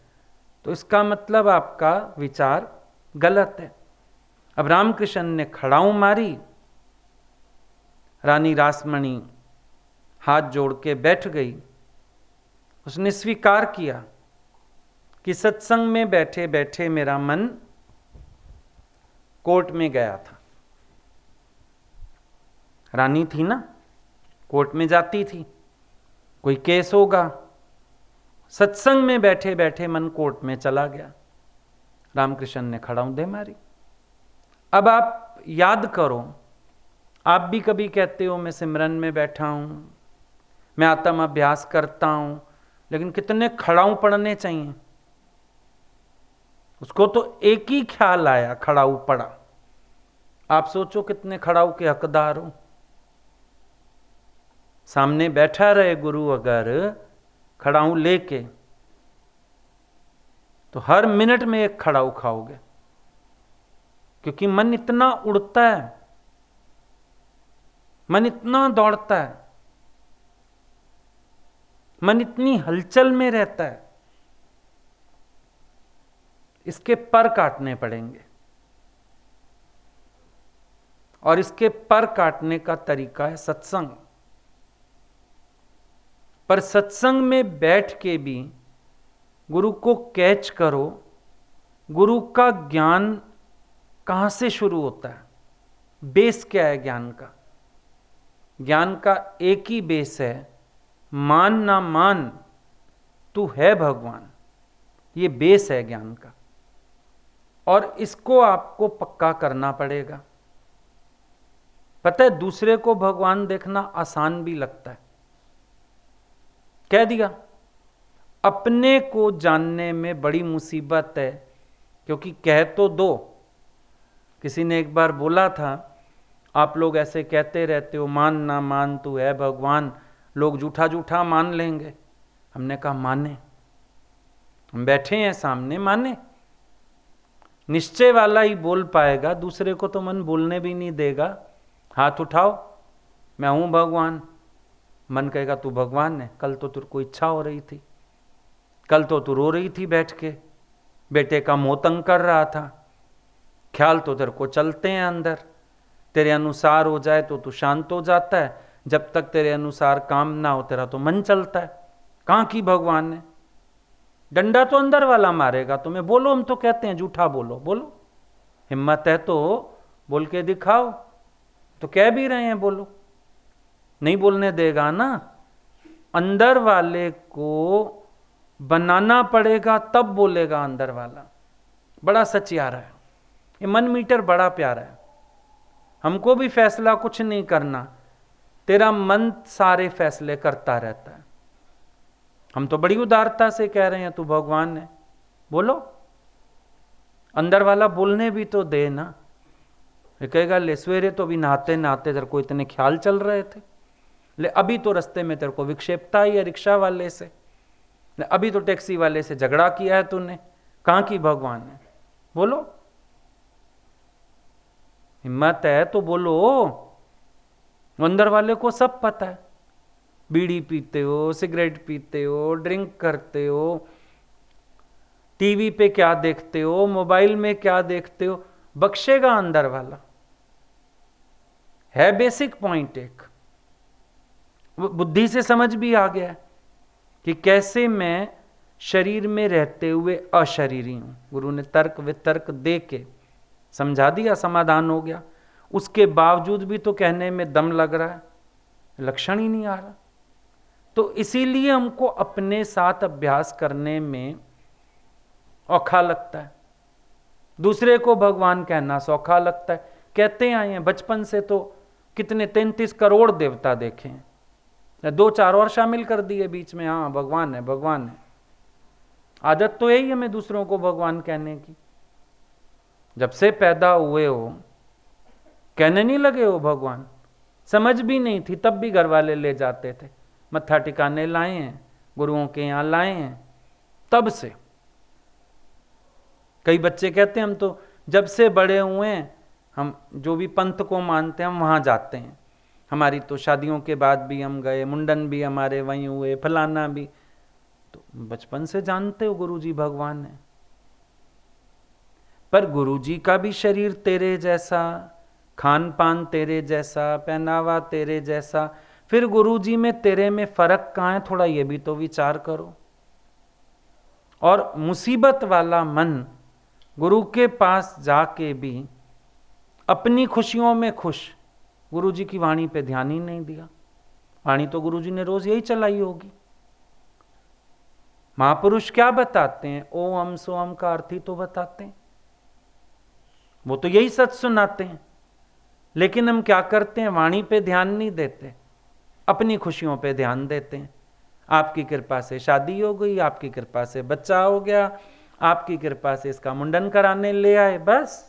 तो इसका मतलब आपका विचार गलत है। अब रामकृष्ण ने खड़ाऊ मारी, रानी रासमणी हाथ जोड़ के बैठ गई। उसने स्वीकार किया कि सत्संग में बैठे बैठे मेरा मन कोर्ट में गया था। रानी थी ना, कोर्ट में जाती थी, कोई केस होगा। सत्संग में बैठे बैठे मन कोर्ट में चला गया। रामकृष्ण ने खड़ाऊ दे मारी। अब आप याद करो, आप भी कभी कहते हो मैं सिमरन में बैठा हूं, मैं आत्म अभ्यास करता हूं, लेकिन कितने खड़ाऊ पढ़ने चाहिए? उसको तो एक ही ख्याल आया, खड़ाऊ पड़ा। आप सोचो कितने खड़ाऊ के हकदार हो। सामने बैठा रहे गुरु अगर खड़ाऊ लेके, तो हर मिनट में एक खड़ाऊ खाओगे, क्योंकि मन इतना उड़ता है, मन इतना दौड़ता है, मन इतनी हलचल में रहता है। इसके पर काटने पड़ेंगे, और इसके पर काटने का तरीका है सत्संग। पर सत्संग में बैठ के भी गुरु को कैच करो, गुरु का ज्ञान कहां से शुरू होता है, बेस क्या है ज्ञान का? ज्ञान का एक ही बेस है, मान ना मान तू है भगवान। ये बेस है ज्ञान का, और इसको आपको पक्का करना पड़ेगा। पता है, दूसरे को भगवान देखना आसान भी लगता है, कह दिया। अपने को जानने में बड़ी मुसीबत है, क्योंकि कह तो दो। किसी ने एक बार बोला था, आप लोग ऐसे कहते रहते हो मान ना मान तू है भगवान, लोग झूठा झूठा मान लेंगे। हमने कहा माने, हम बैठे हैं सामने, माने। निश्चय वाला ही बोल पाएगा, दूसरे को तो मन बोलने भी नहीं देगा। हाथ उठाओ, मैं हूं भगवान। मन कहेगा तू भगवान है, कल तो तेरे को इच्छा हो रही थी, कल तो तू रो रही थी बैठ के, बेटे का मोह तंग कर रहा था। ख्याल तो तेरे को चलते हैं अंदर, तेरे अनुसार हो जाए तो तू शांत हो जाता है, जब तक तेरे अनुसार काम ना हो तेरा तो मन चलता है। कहाँ की भगवान है? डंडा तो अंदर वाला मारेगा तुम्हें। बोलो, हम तो कहते हैं झूठा बोलो, बोलो, हिम्मत है तो बोल के दिखाओ। तो कह भी रहे हैं बोलो, नहीं बोलने देगा ना। अंदर वाले को बनाना पड़ेगा, तब बोलेगा अंदर वाला। बड़ा सचियारा है ये मन मीटर, बड़ा प्यारा है। हमको भी फैसला कुछ नहीं करना, तेरा मन सारे फैसले करता रहता है। हम तो बड़ी उदारता से कह रहे हैं तू भगवान है, बोलो। अंदर वाला बोलने भी तो दे ना। ये कहेगा ले सवेरे तो भी नहाते नहाते तेरे को इतने ख्याल चल रहे थे, ले अभी तो रास्ते में तेरे को विक्षेपता ही है रिक्शा वाले से, ले अभी तो टैक्सी वाले से झगड़ा किया है तूने, कहाँ की भगवान है? बोलो, हिम्मत है तो बोलो। अंदर वाले को सब पता है, बीड़ी पीते हो, सिगरेट पीते हो, ड्रिंक करते हो, टीवी पे क्या देखते हो, मोबाइल में क्या देखते हो, बख्शेगा अंदर वाला? है बेसिक पॉइंट एक, बुद्धि से समझ भी आ गया कि कैसे मैं शरीर में रहते हुए अशरीरी हूं। गुरु ने तर्क वितर्क दे के समझा दिया, समाधान हो गया। उसके बावजूद भी तो कहने में दम लग रहा है, लक्षण ही नहीं आ रहा। तो इसीलिए हमको अपने साथ अभ्यास करने में औखा लगता है, दूसरे को भगवान कहना सौखा लगता है। कहते आए हैं बचपन से, तो कितने 33 करोड़ देवता देखे हैं, 2-4 और शामिल कर दिए बीच में, हाँ भगवान है भगवान है। आदत तो यही है हमें दूसरों को भगवान कहने की। जब से पैदा हुए हो कहने नहीं लगे हो भगवान, समझ भी नहीं थी तब भी घर वाले ले जाते थे, मत्था टिकाने लाए हैं, गुरुओं के यहाँ लाए हैं, तब से। कई बच्चे कहते हैं हम तो जब से बड़े हुए हैं, हम जो भी पंथ को मानते हैं हम वहाँ जाते हैं, हमारी तो शादियों के बाद भी हम गए, मुंडन भी हमारे वहीं हुए, फलाना भी। तो बचपन से जानते हो गुरुजी भगवान है। पर गुरुजी का भी शरीर तेरे जैसा, खान पान तेरे जैसा, पहनावा तेरे जैसा, फिर गुरुजी में तेरे में फर्क कहाँ है? थोड़ा ये भी तो विचार करो। और मुसीबत वाला मन गुरु के पास जाके भी अपनी खुशियों में खुश, गुरुजी की वाणी पे ध्यान ही नहीं दिया। वाणी तो गुरुजी ने रोज यही चलाई होगी। महापुरुष क्या बताते हैं? ओम सोम का अर्थ ही तो बताते हैं, वो तो यही सच सुनाते हैं। लेकिन हम क्या करते हैं? वाणी पे ध्यान नहीं देते, अपनी खुशियों पे ध्यान देते हैं। आपकी कृपा से शादी हो गई, आपकी कृपा से बच्चा हो गया, आपकी कृपा से इसका मुंडन कराने ले आए, बस।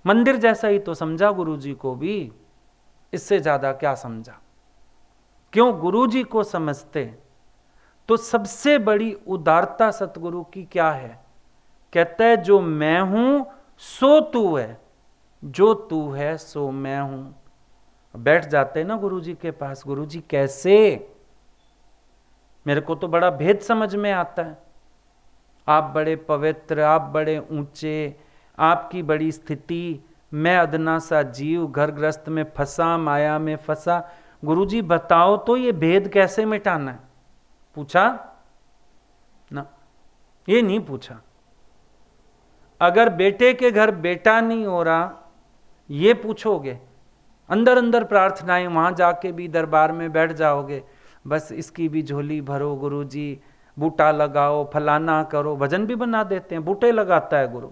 मंदिर जैसा ही तो समझा गुरुजी को भी, इससे ज्यादा क्या समझा? क्यों? गुरुजी को समझते तो सबसे बड़ी उदारता सतगुरु की क्या है? कहता है जो मैं हूं सो तू है, जो तू है सो मैं हूं। बैठ जाते ना गुरुजी के पास, गुरुजी कैसे? मेरे को तो बड़ा भेद समझ में आता है, आप बड़े पवित्र, आप बड़े ऊंचे, आपकी बड़ी स्थिति, मैं अदना सा जीव घर ग्रस्त में फंसा, माया में फंसा। गुरुजी बताओ तो ये भेद कैसे मिटाना है? पूछा ना? ये नहीं पूछा। अगर बेटे के घर बेटा नहीं हो रहा ये पूछोगे, अंदर अंदर प्रार्थनाएं, वहां जाके भी दरबार में बैठ जाओगे, बस इसकी भी झोली भरो गुरुजी, बूटा लगाओ, फलाना करो। भजन भी बना देते हैं, बूटे लगाता है गुरु।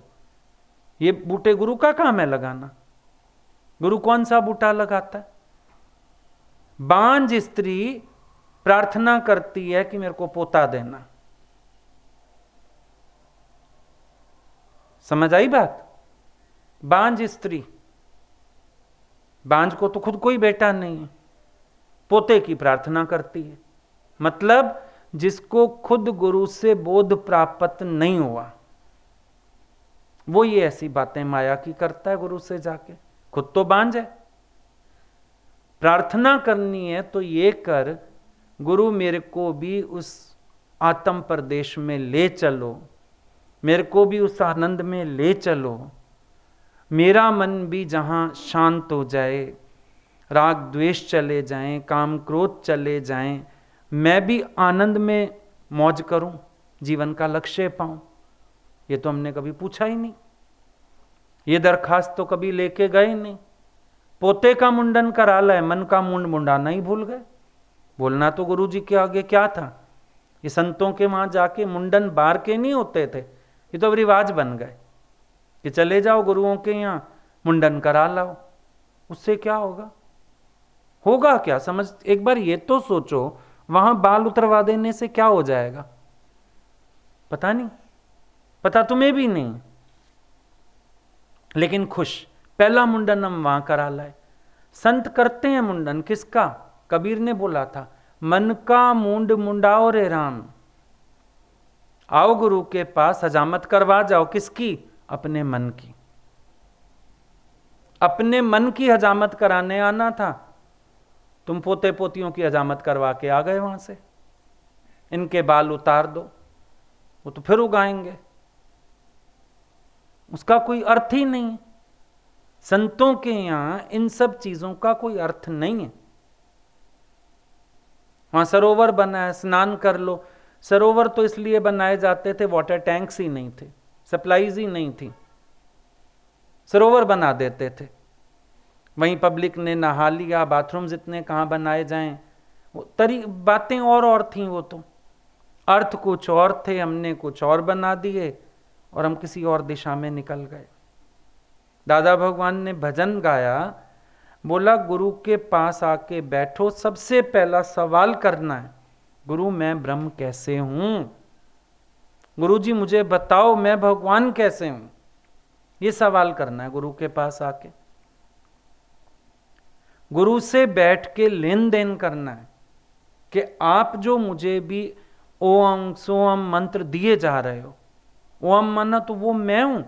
ये बूटे गुरु का काम है लगाना। गुरु कौन सा बूटा लगाता है? बांझ स्त्री प्रार्थना करती है कि मेरे को पोता देना। समझ आई बात? बांझ स्त्री, बांझ को तो खुद कोई बेटा नहीं है, पोते की प्रार्थना करती है। मतलब जिसको खुद गुरु से बोध प्राप्त नहीं हुआ, वो ये ऐसी बातें माया की करता है गुरु से जाके, खुद तो बांझ है। प्रार्थना करनी है तो ये कर, गुरु मेरे को भी उस आत्म प्रदेश में ले चलो, मेरे को भी उस आनंद में ले चलो, मेरा मन भी जहाँ शांत हो जाए, राग द्वेष चले जाएं, काम क्रोध चले जाएं, मैं भी आनंद में मौज करूं, जीवन का लक्ष्य पाऊं। ये तो हमने कभी पूछा ही नहीं, ये दरखास्त तो कभी लेके गए नहीं। पोते का मुंडन करा लाए, मन का मुंड मुंडाना ही भूल गए। बोलना तो गुरु जी के आगे क्या था? ये संतों के वहां जाके मुंडन बार के नहीं होते थे, ये तो अब रिवाज बन गए कि चले जाओ गुरुओं के यहाँ मुंडन करा लाओ। उससे क्या होगा? होगा क्या? समझ, एक बार ये तो सोचो, वहां बाल उतरवा देने से क्या हो जाएगा? पता नहीं, पता तुम्हें भी नहीं, लेकिन खुश। पहला मुंडन हम वहां करा लाए। संत करते हैं मुंडन, किसका? कबीर ने बोला था, मन का मुंड मुंडाओ रे राम। आओ गुरु के पास, हजामत करवा जाओ। किसकी? अपने मन की। अपने मन की हजामत कराने आना था, तुम पोते पोतियों की हजामत करवा के आ गए वहां से। इनके बाल उतार दो, वो तो फिर उगाएंगे, उसका कोई अर्थ ही नहीं है। संतों के यहां इन सब चीजों का कोई अर्थ नहीं है। वहां सरोवर बना है, स्नान कर लो। सरोवर तो इसलिए बनाए जाते थे, वाटर टैंक्स ही नहीं थे, सप्लाईज ही नहीं थी, सरोवर बना देते थे। वहीं पब्लिक ने नहा लिया, बाथरूम्स इतने कहां बनाए जाएं, वो बातें और थीं। वो तो अर्थ कुछ और थे, हमने कुछ और बना दिए और हम किसी और दिशा में निकल गए। दादा भगवान ने भजन गाया, बोला गुरु के पास आके बैठो, सबसे पहला सवाल करना है, गुरु मैं ब्रह्म कैसे हूं? गुरु जी मुझे बताओ मैं भगवान कैसे हूं? ये सवाल करना है गुरु के पास आके। गुरु से बैठ के लेन देन करना है कि आप जो मुझे भी ओम सोम मंत्र दिए जा रहे हो, ओम माना तो वो मैं हूं।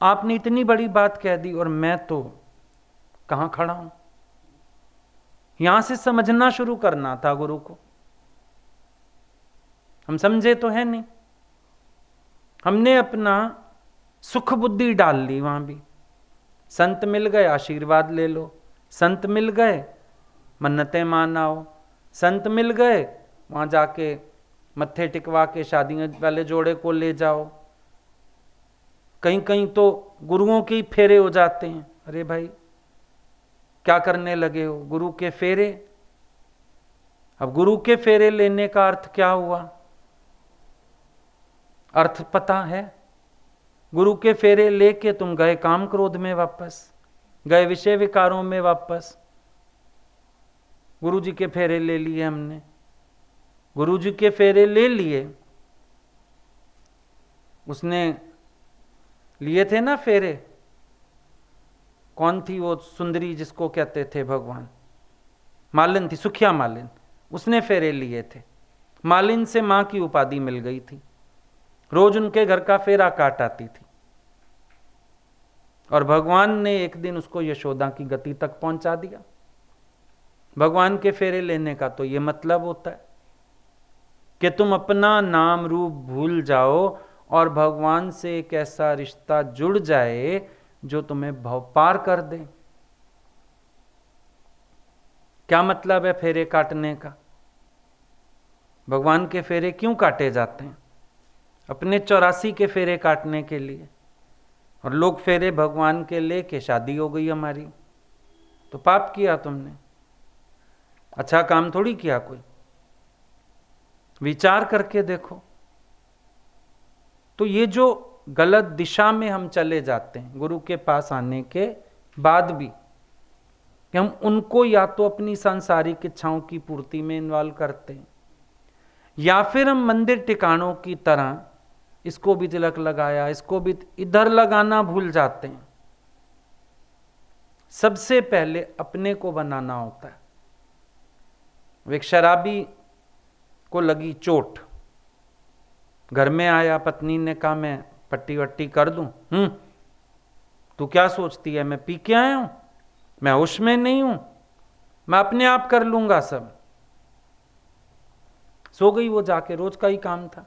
आपने इतनी बड़ी बात कह दी और मैं तो कहां खड़ा हूं? यहां से समझना शुरू करना था गुरु को। हम समझे तो है नहीं, हमने अपना सुख बुद्धि डाल ली वहां भी। संत मिल गए, आशीर्वाद ले लो। संत मिल गए, मन्नतें मान आओ। संत मिल गए, वहां जाके मत्थे टिकवा के शादी वाले जोड़े को ले जाओ। कहीं कहीं तो गुरुओं के ही फेरे हो जाते हैं। अरे भाई क्या करने लगे हो? गुरु के फेरे। अब गुरु के फेरे लेने का अर्थ क्या हुआ? अर्थ पता है? गुरु के फेरे लेके तुम गए काम क्रोध में वापस, गए विषय विकारों में वापस। गुरु जी के फेरे ले लिए हमने, गुरु जी के फेरे ले लिए। उसने लिए थे ना फेरे, कौन थी वो सुंदरी जिसको कहते थे भगवान? मालिन थी, सुखिया मालिन। उसने फेरे लिए थे। मालिन से मां की उपाधि मिल गई थी, रोज उनके घर का फेरा काट आती थी। और भगवान ने एक दिन उसको यशोदा की गति तक पहुंचा दिया। भगवान के फेरे लेने का तो ये मतलब होता है कि तुम अपना नाम रूप भूल जाओ और भगवान से एक ऐसा रिश्ता जुड़ जाए जो तुम्हें भव पार कर दे। क्या मतलब है फेरे काटने का? भगवान के फेरे क्यों काटे जाते हैं? अपने 84 के फेरे काटने के लिए। और लोग फेरे भगवान के लेके शादी हो गई हमारी, तो पाप किया तुमने, अच्छा काम थोड़ी किया कोई। विचार करके देखो। तो ये जो गलत दिशा में हम चले जाते हैं गुरु के पास आने के बाद भी, कि हम उनको या तो अपनी सांसारिक इच्छाओं की पूर्ति में इन्वॉल्व करते हैं, या फिर हम मंदिर टिकाणों की तरह इसको भी तिलक लगाया, इसको भी इधर लगाना भूल जाते हैं। सबसे पहले अपने को बनाना होता है। एक शराबी को लगी चोट, घर में आया, पत्नी ने कहा मैं पट्टी वट्टी कर दूं। तू क्या सोचती है मैं पी के आया हूं? मैं होश में नहीं हूं, मैं अपने आप कर लूंगा सब। सो गई वो जाके, रोज का ही काम था।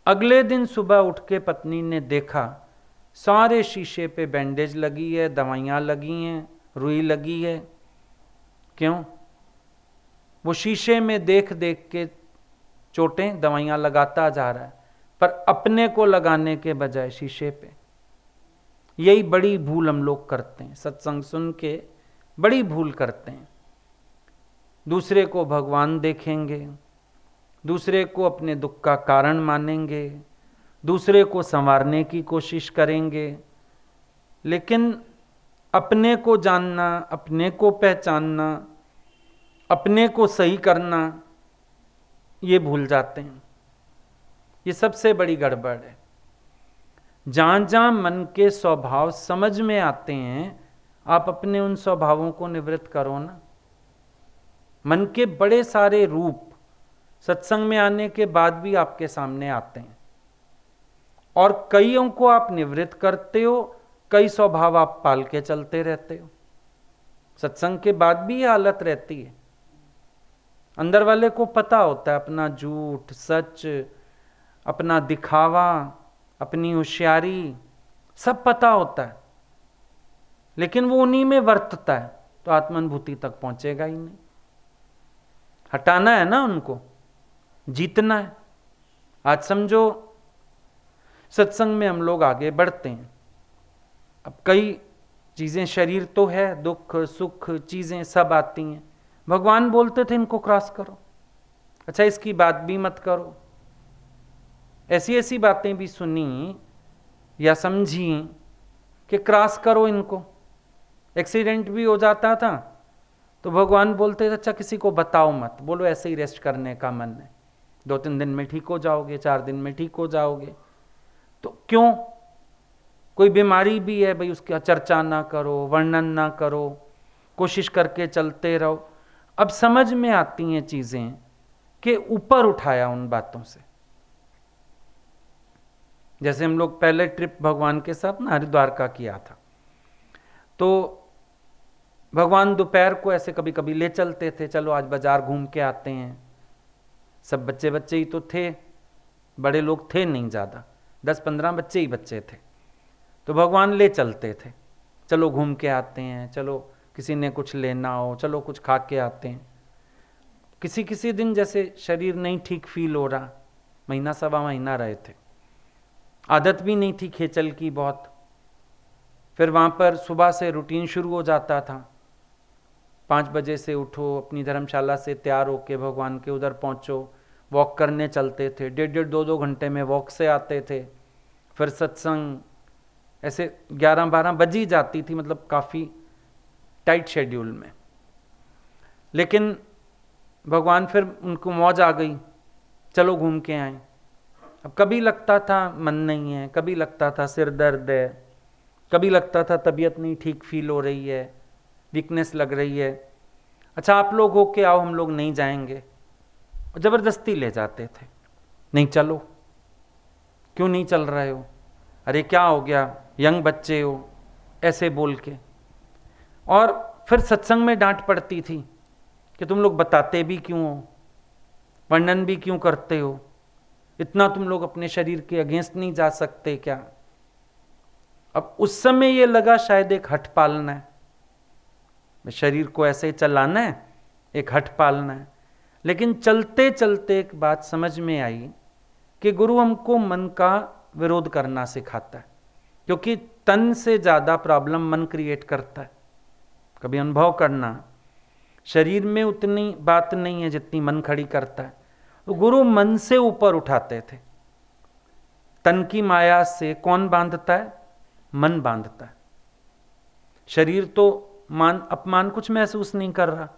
अगले दिन सुबह उठ के पत्नी ने देखा सारे शीशे पे बैंडेज लगी है, दवाइयां लगी हैं, रुई लगी है। क्यों? वो शीशे में देख देख के चोटें, दवाइयां लगाता जा रहा है, पर अपने को लगाने के बजाय शीशे पे। यही बड़ी भूल हम लोग करते हैं, सत्संग सुन के बड़ी भूल करते हैं। दूसरे को भगवान देखेंगे, दूसरे को अपने दुख का कारण मानेंगे, दूसरे को संवारने की कोशिश करेंगे, लेकिन अपने को जानना, अपने को पहचानना, अपने को सही करना, ये भूल जाते हैं। ये सबसे बड़ी गड़बड़ है। जहां जहां मन के स्वभाव समझ में आते हैं, आप अपने उन स्वभावों को निवृत्त करो ना। मन के बड़े सारे रूप सत्संग में आने के बाद भी आपके सामने आते हैं, और कईयों को आप निवृत्त करते हो, कई स्वभाव आप पाल के चलते रहते हो। सत्संग के बाद भी ये हालत रहती है। अंदर वाले को पता होता है अपना झूठ सच, अपना दिखावा, अपनी होशियारी, सब पता होता है, लेकिन वो उन्हीं में वर्तता है, तो आत्मानुभूति तक पहुंचेगा ही नहीं। हटाना है ना उनको, जीतना है। आज समझो सत्संग में हम लोग आगे बढ़ते हैं, अब कई चीजें, शरीर तो है, दुख सुख चीजें सब आती हैं। भगवान बोलते थे इनको क्रॉस करो, अच्छा इसकी बात भी मत करो। ऐसी ऐसी बातें भी सुनी या समझी कि क्रॉस करो इनको। एक्सीडेंट भी हो जाता था तो भगवान बोलते थे अच्छा किसी को बताओ मत, बोलो ऐसे ही रेस्ट करने का मन है, 2-3 दिन में ठीक हो जाओगे, 4 दिन में ठीक हो जाओगे। तो क्यों? कोई बीमारी भी है भाई, उसकी चर्चा ना करो, वर्णन ना करो, कोशिश करके चलते रहो। अब समझ में आती हैं चीजें कि ऊपर उठाया उन बातों से। जैसे हम लोग पहले ट्रिप भगवान के साथ ना हरिद्वार का किया था, तो भगवान दोपहर को ऐसे कभी कभी ले चलते थे, चलो आज बाजार घूम के आते हैं। सब बच्चे बच्चे ही तो थे, बड़े लोग थे नहीं ज़्यादा, 10-15 बच्चे ही बच्चे थे। तो भगवान ले चलते थे, चलो घूम के आते हैं, चलो किसी ने कुछ लेना हो, चलो कुछ खा के आते हैं। किसी किसी दिन जैसे शरीर नहीं ठीक फील हो रहा, महीना सवा महीना रहे थे, आदत भी नहीं थी खेचल की बहुत। फिर वहाँ पर सुबह से रूटीन शुरू हो जाता था, 5 बजे से उठो, अपनी धर्मशाला से तैयार होके भगवान के उधर पहुँचो, वॉक करने चलते थे, 1.5 2 घंटे में वॉक से आते थे। फिर सत्संग ऐसे 11-12 बज ही जाती थी, मतलब काफ़ी टाइट शेड्यूल में। लेकिन भगवान, फिर उनको मौज आ गई, चलो घूम के आए। अब कभी लगता था मन नहीं है, कभी लगता था सिर दर्द है, कभी लगता था तबीयत नहीं ठीक फील हो रही है, वीकनेस लग रही है। अच्छा आप लोग हो के आओ, हम लोग नहीं जाएंगे, और ज़बरदस्ती ले जाते थे, नहीं चलो। क्यों नहीं चल रहे हो? अरे क्या हो गया, यंग बच्चे हो, ऐसे बोल के। और फिर सत्संग में डांट पड़ती थी कि तुम लोग बताते भी क्यों हो, वर्णन भी क्यों करते हो, इतना तुम लोग अपने शरीर के अगेंस्ट नहीं जा सकते क्या? अब उस समय ये लगा शायद एक हठ पालना है, शरीर को ऐसे चलाना है, एक हठ पालना है। लेकिन चलते चलते एक बात समझ में आई कि गुरु हमको मन का विरोध करना सिखाता है, क्योंकि तन से ज़्यादा प्रॉब्लम मन क्रिएट करता है। कभी अनुभव करना, शरीर में उतनी बात नहीं है जितनी मन खड़ी करता है। तो गुरु मन से ऊपर उठाते थे। तन की माया से कौन बांधता है? मन बांधता है। शरीर तो मान अपमान कुछ महसूस नहीं कर रहा,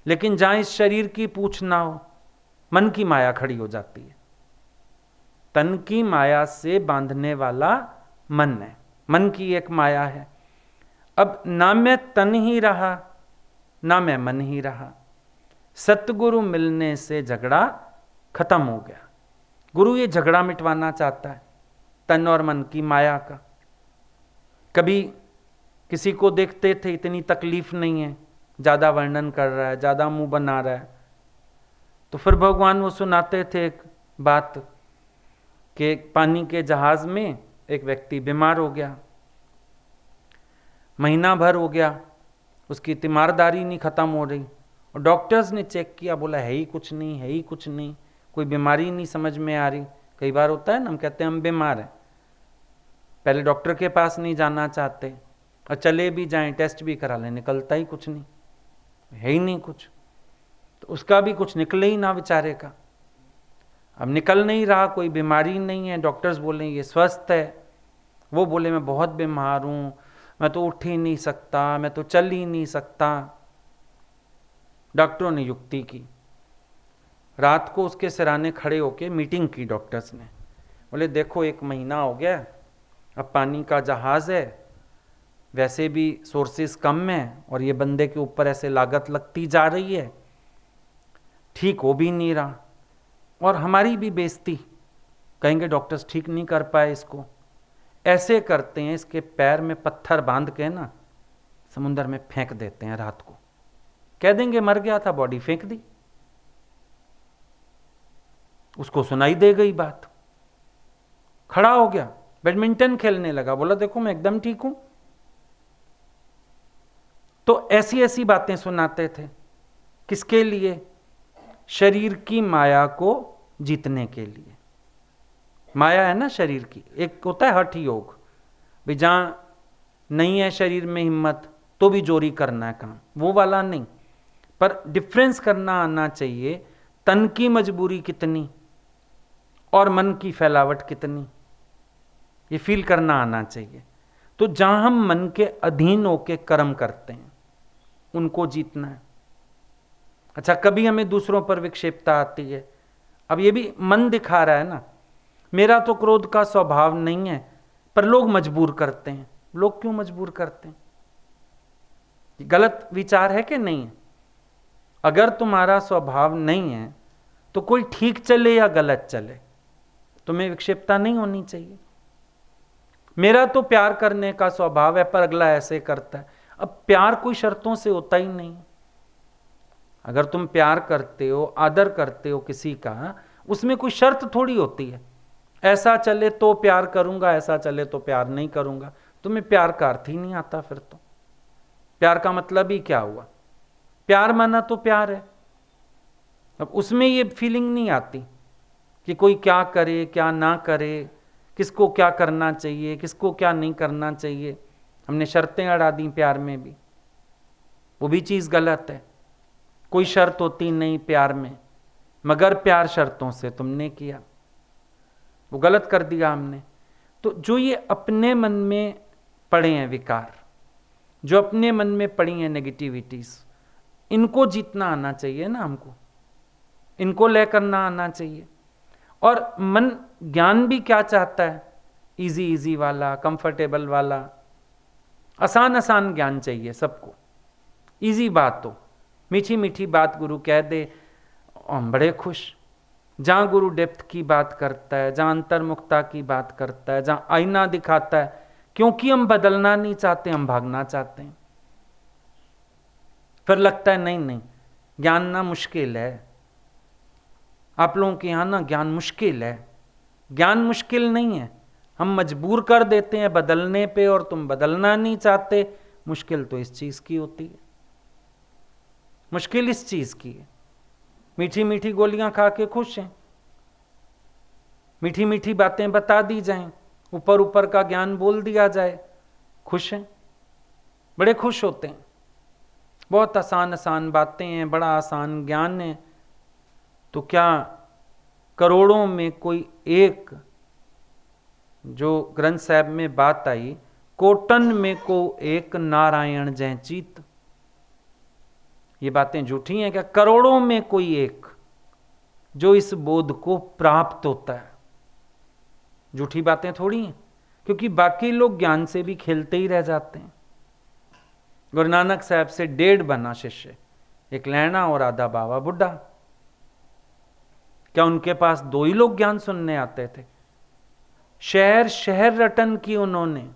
लेकिन जहां इस शरीर की पूछ ना हो, मन की माया खड़ी हो जाती है। तन की माया से बांधने वाला मन है, मन की एक माया है। अब ना मैं तन ही रहा, ना मैं मन ही रहा। सतगुरु मिलने से झगड़ा खत्म हो गया। गुरु ये झगड़ा मिटवाना चाहता है, तन और मन की माया का। कभी किसी को देखते थे इतनी तकलीफ नहीं है, ज़्यादा वर्णन कर रहा है, ज़्यादा मुंह बना रहा है, तो फिर भगवान वो सुनाते थे एक बात कि पानी के जहाज में एक व्यक्ति बीमार हो गया, महीना भर हो गया, उसकी तीमारदारी नहीं खत्म हो रही, और डॉक्टर्स ने चेक किया, बोला है ही कुछ नहीं, है ही कुछ नहीं, कोई बीमारी नहीं समझ में आ रही। कई बार होता है ना, हम कहते हैं हम बीमार हैं, पहले डॉक्टर के पास नहीं जाना चाहते, और चले भी जाएं, टेस्ट भी करा लें, निकलता ही कुछ नहीं, है ही नहीं कुछ। तो उसका भी कुछ निकले ही ना बेचारे का। अब निकल नहीं रहा, कोई बीमारी नहीं है, डॉक्टर्स बोले ये स्वस्थ है, वो बोले मैं बहुत बीमार हूँ, मैं तो उठ ही नहीं सकता, मैं तो चल ही नहीं सकता। डॉक्टरों ने युक्ति की, रात को उसके सिराने खड़े होके मीटिंग की डॉक्टर्स ने। बोले देखो 1 महीना हो गया, अब पानी का जहाज है, वैसे भी सोर्सेस कम है और ये बंदे के ऊपर ऐसे लागत लगती जा रही है, ठीक हो भी नहीं रहा और हमारी भी बेइज्जती, कहेंगे डॉक्टर्स ठीक नहीं कर पाए इसको। ऐसे करते हैं, इसके पैर में पत्थर बांध के ना समुंदर में फेंक देते हैं रात को, कह देंगे मर गया था, बॉडी फेंक दी, उसको सुनाई दे गई बात, खड़ा हो गया, बैडमिंटन खेलने लगा, बोला देखो मैं एकदम ठीक हूं। तो ऐसी ऐसी बातें सुनाते थे, किसके लिए? शरीर की माया को जीतने के लिए। माया है ना शरीर की, एक होता है हठ योग, भाई जहां नहीं है शरीर में हिम्मत तो भी जोरी करना है काम, वो वाला नहीं, पर डिफरेंस करना आना चाहिए, तन की मजबूरी कितनी और मन की फैलावट कितनी, ये फील करना आना चाहिए। तो जहां हम मन के अधीन होके कर्म करते हैं उनको जीतना है। अच्छा, कभी हमें दूसरों पर विक्षेपता आती है, अब ये भी मन दिखा रहा है ना, मेरा तो क्रोध का स्वभाव नहीं है, पर लोग मजबूर करते हैं। लोग क्यों मजबूर करते हैं? गलत विचार है कि नहीं है? अगर तुम्हारा स्वभाव नहीं है तो कोई ठीक चले या गलत चले, तुम्हें विक्षेपता नहीं होनी चाहिए। मेरा तो प्यार करने का स्वभाव है पर अगला ऐसे करता है। अब प्यार कोई शर्तों से होता ही नहीं। अगर तुम प्यार करते हो, आदर करते हो किसी का, उसमें कोई शर्त थोड़ी होती है, ऐसा चले तो प्यार करूंगा, ऐसा चले तो प्यार नहीं करूंगा। तुम्हें प्यार का अर्थ ही नहीं आता, फिर तो प्यार का मतलब ही क्या हुआ? प्यार माना तो प्यार है। अब उसमें ये फीलिंग नहीं आती कि कोई क्या करे क्या ना करे, किसको क्या करना चाहिए किसको क्या नहीं करना चाहिए। हमने शर्तें अड़ा दी प्यार में भी, वो भी चीज़ गलत है। कोई शर्त होती नहीं प्यार में, मगर प्यार शर्तों से तुमने किया, वो गलत कर दिया हमने। तो जो ये अपने मन में पड़े हैं विकार, जो अपने मन में पड़ी हैं नेगेटिविटीज, इनको जीतना आना चाहिए ना हमको, इनको ले करना आना चाहिए। और मन ज्ञान भी क्या चाहता है? इजी इजी वाला, कंफर्टेबल वाला, आसान आसान ज्ञान चाहिए सबको। इजी बात हो, मीठी मीठी बात गुरु कह दे और हम बड़े खुश। जहाँ गुरु डेप्थ की बात करता है, जहाँ अंतर्मुखता की बात करता है, जहाँ आईना दिखाता है, क्योंकि हम बदलना नहीं चाहते, हम भागना चाहते हैं। फिर लगता है नहीं नहीं, ज्ञान ना मुश्किल है। आप लोगों के यहाँ ना ज्ञान मुश्किल है। ज्ञान मुश्किल नहीं है, हम मजबूर कर देते हैं बदलने पे और तुम बदलना नहीं चाहते। मुश्किल तो इस चीज़ की होती है, मुश्किल इस चीज़ की है। मीठी मीठी गोलियां खा के खुश हैं, मीठी मीठी बातें बता दी जाएं, ऊपर ऊपर का ज्ञान बोल दिया जाए, खुश हैं, बड़े खुश होते हैं। बहुत आसान आसान बातें हैं, बड़ा आसान ज्ञान है। तो क्या करोड़ों में कोई एक, जो ग्रंथ साहब में बात आई, कोटन में को एक नारायण जय चीत, ये बातें झूठी हैं क्या? करोड़ों में कोई एक जो इस बोध को प्राप्त होता है, झूठी बातें थोड़ी हैं, क्योंकि बाकी लोग ज्ञान से भी खेलते ही रह जाते हैं। गुरु नानक साहब से 1.5 बना शिष्य, एक लैना और आधा बाबा बुड्ढा। क्या उनके पास 2 ही लोग ज्ञान सुनने आते थे? शहर शहर रटन की उन्होंने,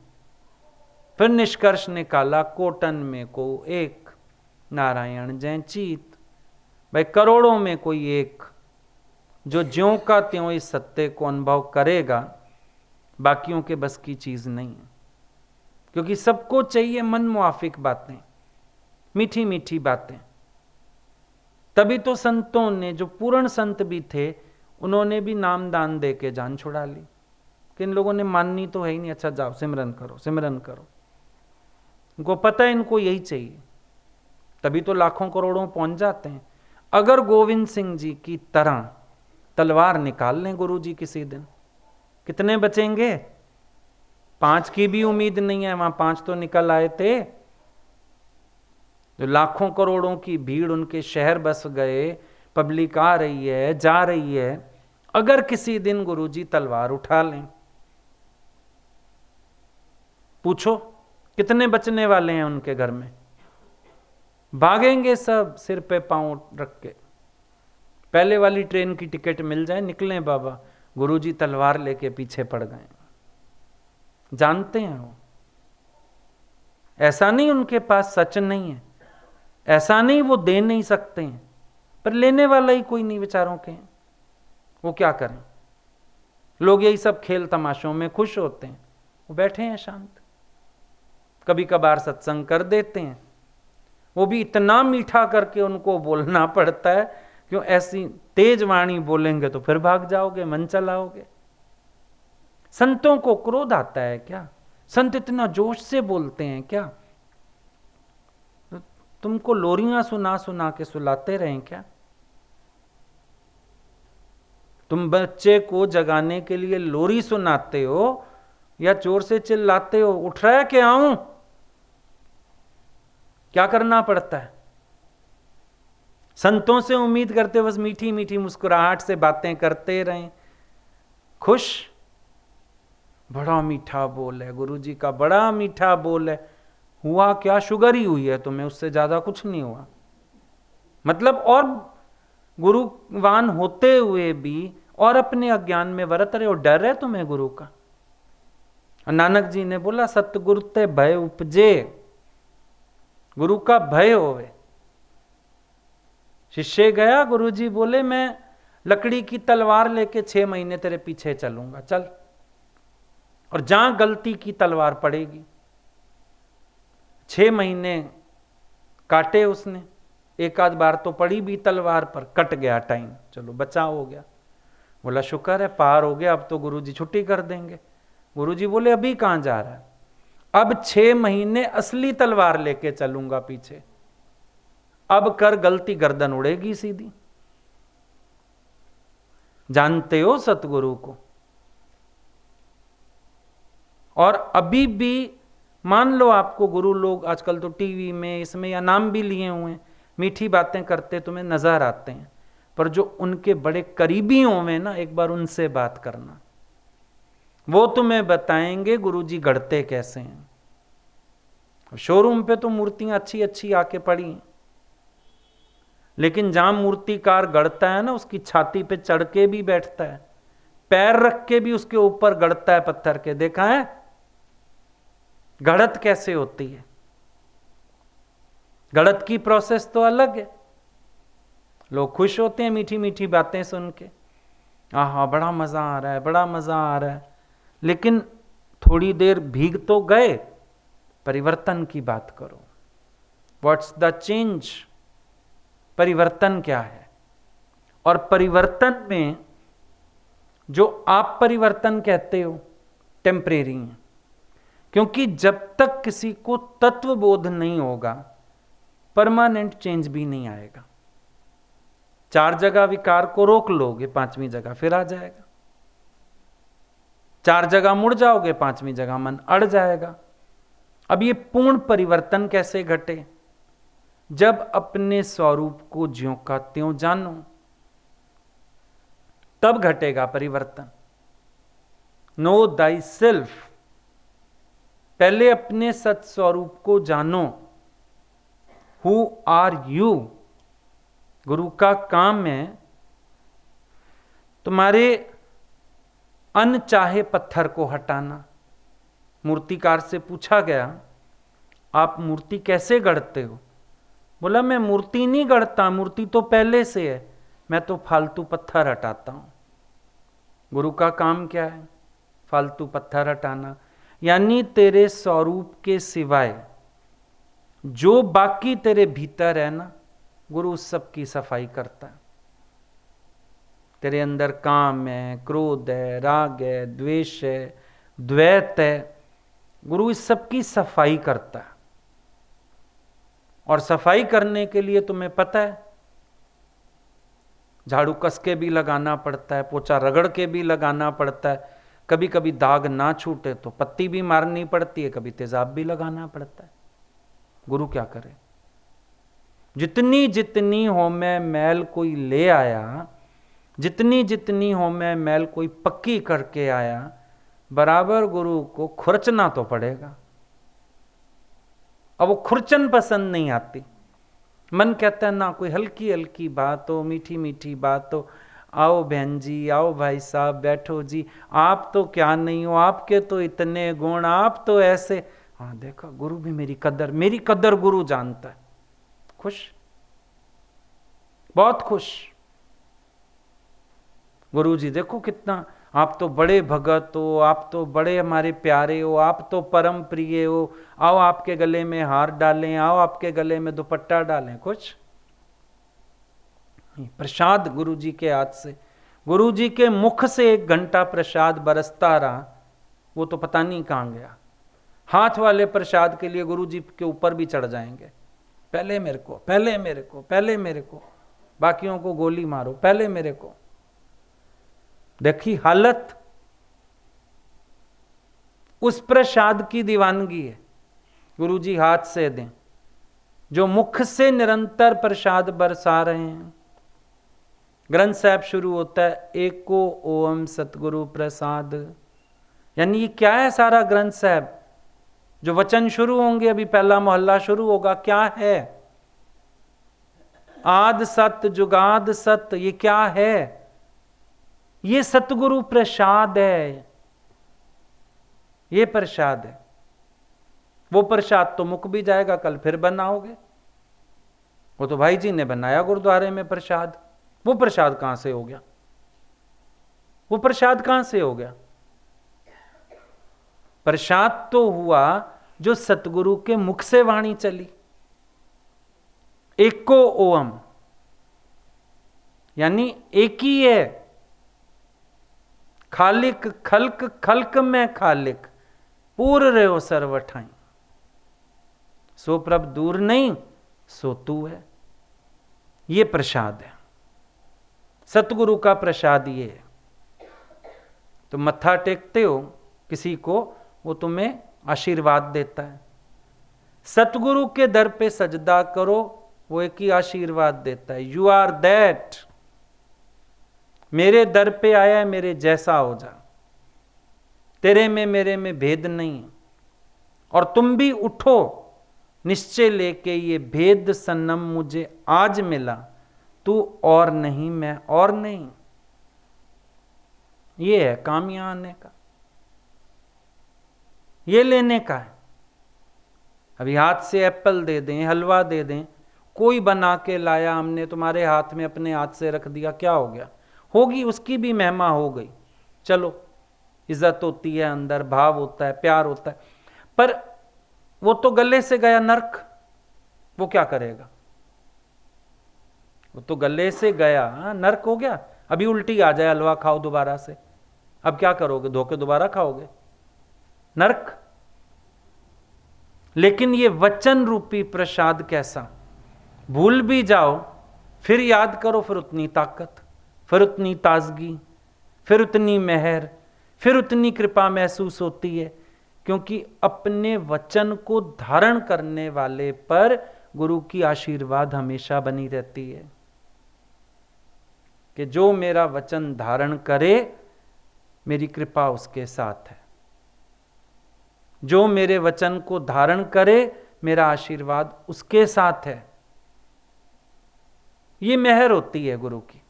फिर निष्कर्ष निकाला कोटन में को एक नारायण जय चीत। भाई करोड़ों में कोई एक जो ज्यों का त्यों इस सत्य को अनुभव करेगा, बाकियों के बस की चीज नहीं है। क्योंकि सबको चाहिए मन मुआफिक बातें, मीठी मीठी बातें। तभी तो संतों ने, जो पूर्ण संत भी थे, उन्होंने भी नाम दान दे के जान छुड़ा ली। कि इन लोगों ने माननी तो है ही नहीं, अच्छा जाओ सिमरन करो सिमरन करो। इनको पता है इनको यही चाहिए, तभी तो लाखों करोड़ों पहुंच जाते हैं। अगर गोविंद सिंह जी की तरह तलवार निकाल लें गुरु जी किसी दिन, कितने बचेंगे? 5 की भी उम्मीद नहीं है, वहां 5 तो निकल आए थे। जो लाखों करोड़ों की भीड़ उनके शहर बस गए, पब्लिक आ रही है, जा रही है, अगर किसी दिन गुरुजी तलवार उठा लें, पूछो कितने बचने वाले हैं उनके घर में? भागेंगे सब सिर पे पांव रख के। पहले वाली ट्रेन की टिकट मिल जाए, निकलें बाबा, गुरुजी तलवार लेके पीछे पड़ गए। जानते हैं वो, ऐसा नहीं उनके पास सच नहीं है, ऐसा नहीं वो दे नहीं सकते हैं, पर लेने वाला ही कोई नहीं बेचारों के, वो क्या करें। लोग यही सब खेल तमाशों में खुश होते हैं, वो बैठे हैं शांत। कभी कभार सत्संग कर देते हैं, वो भी इतना मीठा करके उनको बोलना पड़ता है, क्यों ऐसी तेज वाणी बोलेंगे तो फिर भाग जाओगे, मन चलाओगे। संतों को क्रोध आता है क्या? संत इतना जोश से बोलते हैं क्या? तुमको लोरियां सुना सुना के सुलाते रहें क्या? तुम बच्चे को जगाने के लिए लोरी सुनाते हो या जोर से चिल्लाते हो, उठ रहा है कि आऊं? क्या करना पड़ता है? संतों से उम्मीद करते बस मीठी मीठी मुस्कुराहट से बातें करते रहें, खुश। बड़ा मीठा बोल है गुरुजी का, बड़ा मीठा बोल है। हुआ क्या? शुगर ही हुई है तुम्हें, उससे ज्यादा कुछ नहीं हुआ। मतलब और गुरुवान होते हुए भी और अपने अज्ञान में वरत रहे हो, डर है तुम्हें गुरु का। नानक जी ने बोला सतगुरु ते भय उपजे, गुरु का भय होवे। शिष्य गया, गुरुजी बोले मैं लकड़ी की तलवार लेके 6 महीने तेरे पीछे चलूंगा, चल, और जहां गलती की तलवार पड़ेगी। 6 महीने काटे उसने, एक आध बार तो पड़ी भी तलवार पर, कट गया टाइम, चलो बचाव हो गया। बोला शुक्र है पार हो गया, अब तो गुरुजी छुट्टी कर देंगे। गुरुजी बोले अभी कहां जा रहा है? अब 6 महीने असली तलवार लेके चलूंगा पीछे, अब कर गलती गर्दन उड़ेगी सीधी। जानते हो सतगुरु को? और अभी भी मान लो आपको गुरु लोग आजकल तो टीवी में इसमें या नाम भी लिए हुए हैं, मीठी बातें करते तुम्हें नजर आते हैं, पर जो उनके बड़े करीबी होंगे ना, एक बार उनसे बात करना, वो तुम्हें बताएंगे गुरुजी गढ़ते कैसे हैं। शोरूम पे तो मूर्तियां अच्छी अच्छी आके पड़ी, लेकिन जहां मूर्तिकार गढ़ता है ना, उसकी छाती पे चढ़ के भी बैठता है, पैर रख के भी उसके ऊपर गढ़ता है पत्थर के। देखा है गढ़त कैसे होती है? गढ़त की प्रोसेस तो अलग है। लोग खुश होते हैं मीठी मीठी बातें सुन के, आहा बड़ा मजा आ रहा है, बड़ा मजा आ रहा है, लेकिन थोड़ी देर भीग तो गए। परिवर्तन की बात करो, व्हाट्स द चेंज? परिवर्तन क्या है? और परिवर्तन में जो आप परिवर्तन कहते हो टेम्परेरी है, क्योंकि जब तक किसी को तत्व बोध नहीं होगा परमानेंट चेंज भी नहीं आएगा। 4 जगह विकार को रोक लोगे, 5वीं जगह फिर आ जाएगा। 4 जगह मुड़ जाओगे, 5वीं जगह मन अड़ जाएगा। अब ये पूर्ण परिवर्तन कैसे घटे? जब अपने स्वरूप को ज्यों का त्यों जानो, तब घटेगा परिवर्तन। नो दाई सेल्फ, पहले अपने सत स्वरूप को जानो। Who are you? गुरु का काम है तुम्हारे अनचाहे पत्थर को हटाना। मूर्तिकार से पूछा गया आप मूर्ति कैसे गढ़ते हो? बोला मैं मूर्ति नहीं गढ़ता, मूर्ति तो पहले से है, मैं तो फालतू पत्थर हटाता हूं। गुरु का काम क्या है? फालतू पत्थर हटाना, यानी तेरे स्वरूप के सिवाय जो बाकी तेरे भीतर है ना, गुरु उस सब की सफाई करता है। तेरे अंदर काम है, क्रोध है, राग है, द्वेष है, द्वैत है, गुरु इस सब की सफाई करता है। और सफाई करने के लिए तुम्हें पता है झाड़ू कस के भी लगाना पड़ता है, पोछा रगड़ के भी लगाना पड़ता है, कभी कभी दाग ना छूटे तो पत्ती भी मारनी पड़ती है, कभी तेजाब भी लगाना पड़ता है। गुरु क्या करे? जितनी जितनी हो में मैल कोई ले आया, जितनी जितनी हो में मैल कोई पक्की करके आया, बराबर गुरु को खुरचना तो पड़ेगा। अब वो खुरचन पसंद नहीं आती, मन कहता है ना कोई हल्की हल्की बात हो, मीठी मीठी बात हो, आओ बहन जी, आओ भाई साहब, बैठो जी, आप तो क्या नहीं हो, आपके तो इतने गुण, आप तो ऐसे। हाँ देखो गुरु भी मेरी कदर गुरु जानता है। खुश, बहुत खुश। गुरु जी देखो कितना, आप तो बड़े भगत हो, आप तो बड़े हमारे प्यारे हो, आप तो परम प्रिय हो, आओ आपके गले में हार डालें, आओ आपके गले में दुपट्टा डालें। कुछ प्रसाद गुरु जी के हाथ से, गुरु जी के मुख से 1 घंटा प्रसाद बरसता रहा, वो तो पता नहीं कहां गया। हाथ वाले प्रसाद के लिए गुरु जी के ऊपर भी चढ़ जाएंगे, पहले मेरे को, पहले मेरे को, पहले मेरे को, बाकियों को गोली मारो, पहले मेरे को। देखी हालत, उस प्रसाद की दीवानगी है। गुरु जी हाथ से दें, जो मुख से निरंतर प्रसाद बरसा रहे हैं। ग्रंथ साहब शुरू होता है एको ओम सतगुरु प्रसाद, यानी ये क्या है सारा ग्रंथ साहब, जो वचन शुरू होंगे, अभी पहला मोहल्ला शुरू होगा, क्या है? आद सत जुगाद सत, ये क्या है? ये सतगुरु प्रसाद है, ये प्रसाद है। वो प्रसाद तो मुक भी जाएगा, कल फिर बनाओगे। वो तो भाई जी ने बनाया गुरुद्वारे में प्रसाद, वो प्रसाद कहां से हो गया? वो प्रसाद कहां से हो गया? प्रसाद तो हुआ जो सतगुरु के मुख से वाणी चली। एको ओम, यानी एक ही है, खालिक खल्क, खल्क में खालिक, पूर रहो सर्वठाई, सो प्रभ दूर नहीं, सो तू है। ये प्रसाद है, सतगुरु का प्रसाद ये है। तो मत्था टेकते हो किसी को, वो तुम्हें आशीर्वाद देता है। सतगुरु के दर पे सजदा करो, वो एक ही आशीर्वाद देता है, यू आर दैट, मेरे दर पे आया है, मेरे जैसा हो जा, तेरे में मेरे में भेद नहीं। और तुम भी उठो निश्चय लेके, ये भेद सनम मुझे आज मिला, तू और नहीं मैं और नहीं। ये है काम यहां आने का, ये लेने का है। अभी हाथ से एप्पल दे दें, हलवा दे दें, कोई बना के लाया, हमने तुम्हारे हाथ में अपने हाथ से रख दिया, क्या हो गया? होगी, उसकी भी महिमा हो गई, चलो, इज्जत होती है, अंदर भाव होता है, प्यार होता है। पर वो तो गले से गया नरक, वो क्या करेगा? वो तो गले से गया नरक हो गया। अभी उल्टी आ जाए, हलवा खाओ दोबारा से, अब क्या करोगे? धोके दोबारा खाओगे, नरक। लेकिन ये वचन रूपी प्रसाद कैसा, भूल भी जाओ फिर याद करो, फिर उतनी ताकत, फिर उतनी ताजगी, फिर उतनी मेहर, फिर उतनी कृपा महसूस होती है। क्योंकि अपने वचन को धारण करने वाले पर गुरु की आशीर्वाद हमेशा बनी रहती है, कि जो मेरा वचन धारण करे, मेरी कृपा उसके साथ है। जो मेरे वचन को धारण करे, मेरा आशीर्वाद उसके साथ है। ये मेहर होती है गुरु की,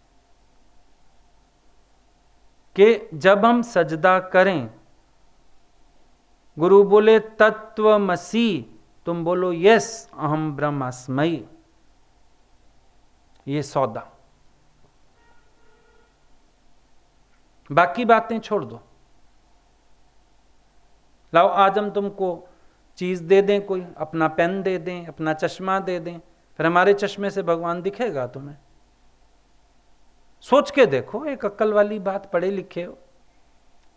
कि जब हम सजदा करें, गुरु बोले तत्वमसि, तुम बोलो यस अहम ब्रह्मास्मि, ये सौदा। बाकी बातें छोड़ दो। लाओ आज हम तुमको चीज दे दें, कोई अपना पेन दे दें, अपना चश्मा दे दें, फिर हमारे चश्मे से भगवान दिखेगा तुम्हें? सोच के देखो, एक अक्ल वाली बात, पढ़े लिखे हो।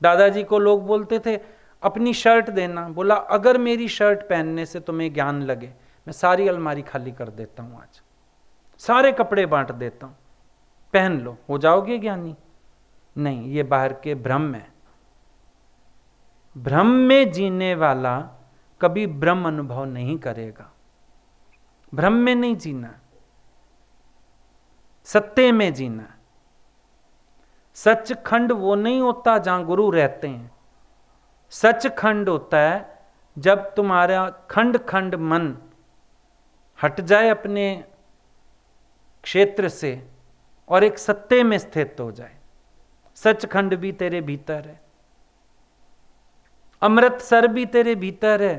दादाजी को लोग बोलते थे अपनी शर्ट देना, बोला अगर मेरी शर्ट पहनने से तुम्हें ज्ञान लगे, मैं सारी अलमारी खाली कर देता हूं, आज सारे कपड़े बांट देता हूं, पहन लो, हो जाओगे ज्ञानी। नहीं, ये बाहर के भ्रम है। भ्रम में जीने वाला कभी ब्रह्म अनुभव नहीं करेगा। भ्रम में नहीं जीना, सत्य में जीना। सचखंड वो नहीं होता जहां गुरु रहते हैं। सचखंड होता है जब तुम्हारा खंड खंड मन हट जाए अपने क्षेत्र से और एक सत्य में स्थित हो जाए। सचखंड भी तेरे भीतर है, अमृतसर भी तेरे भीतर है।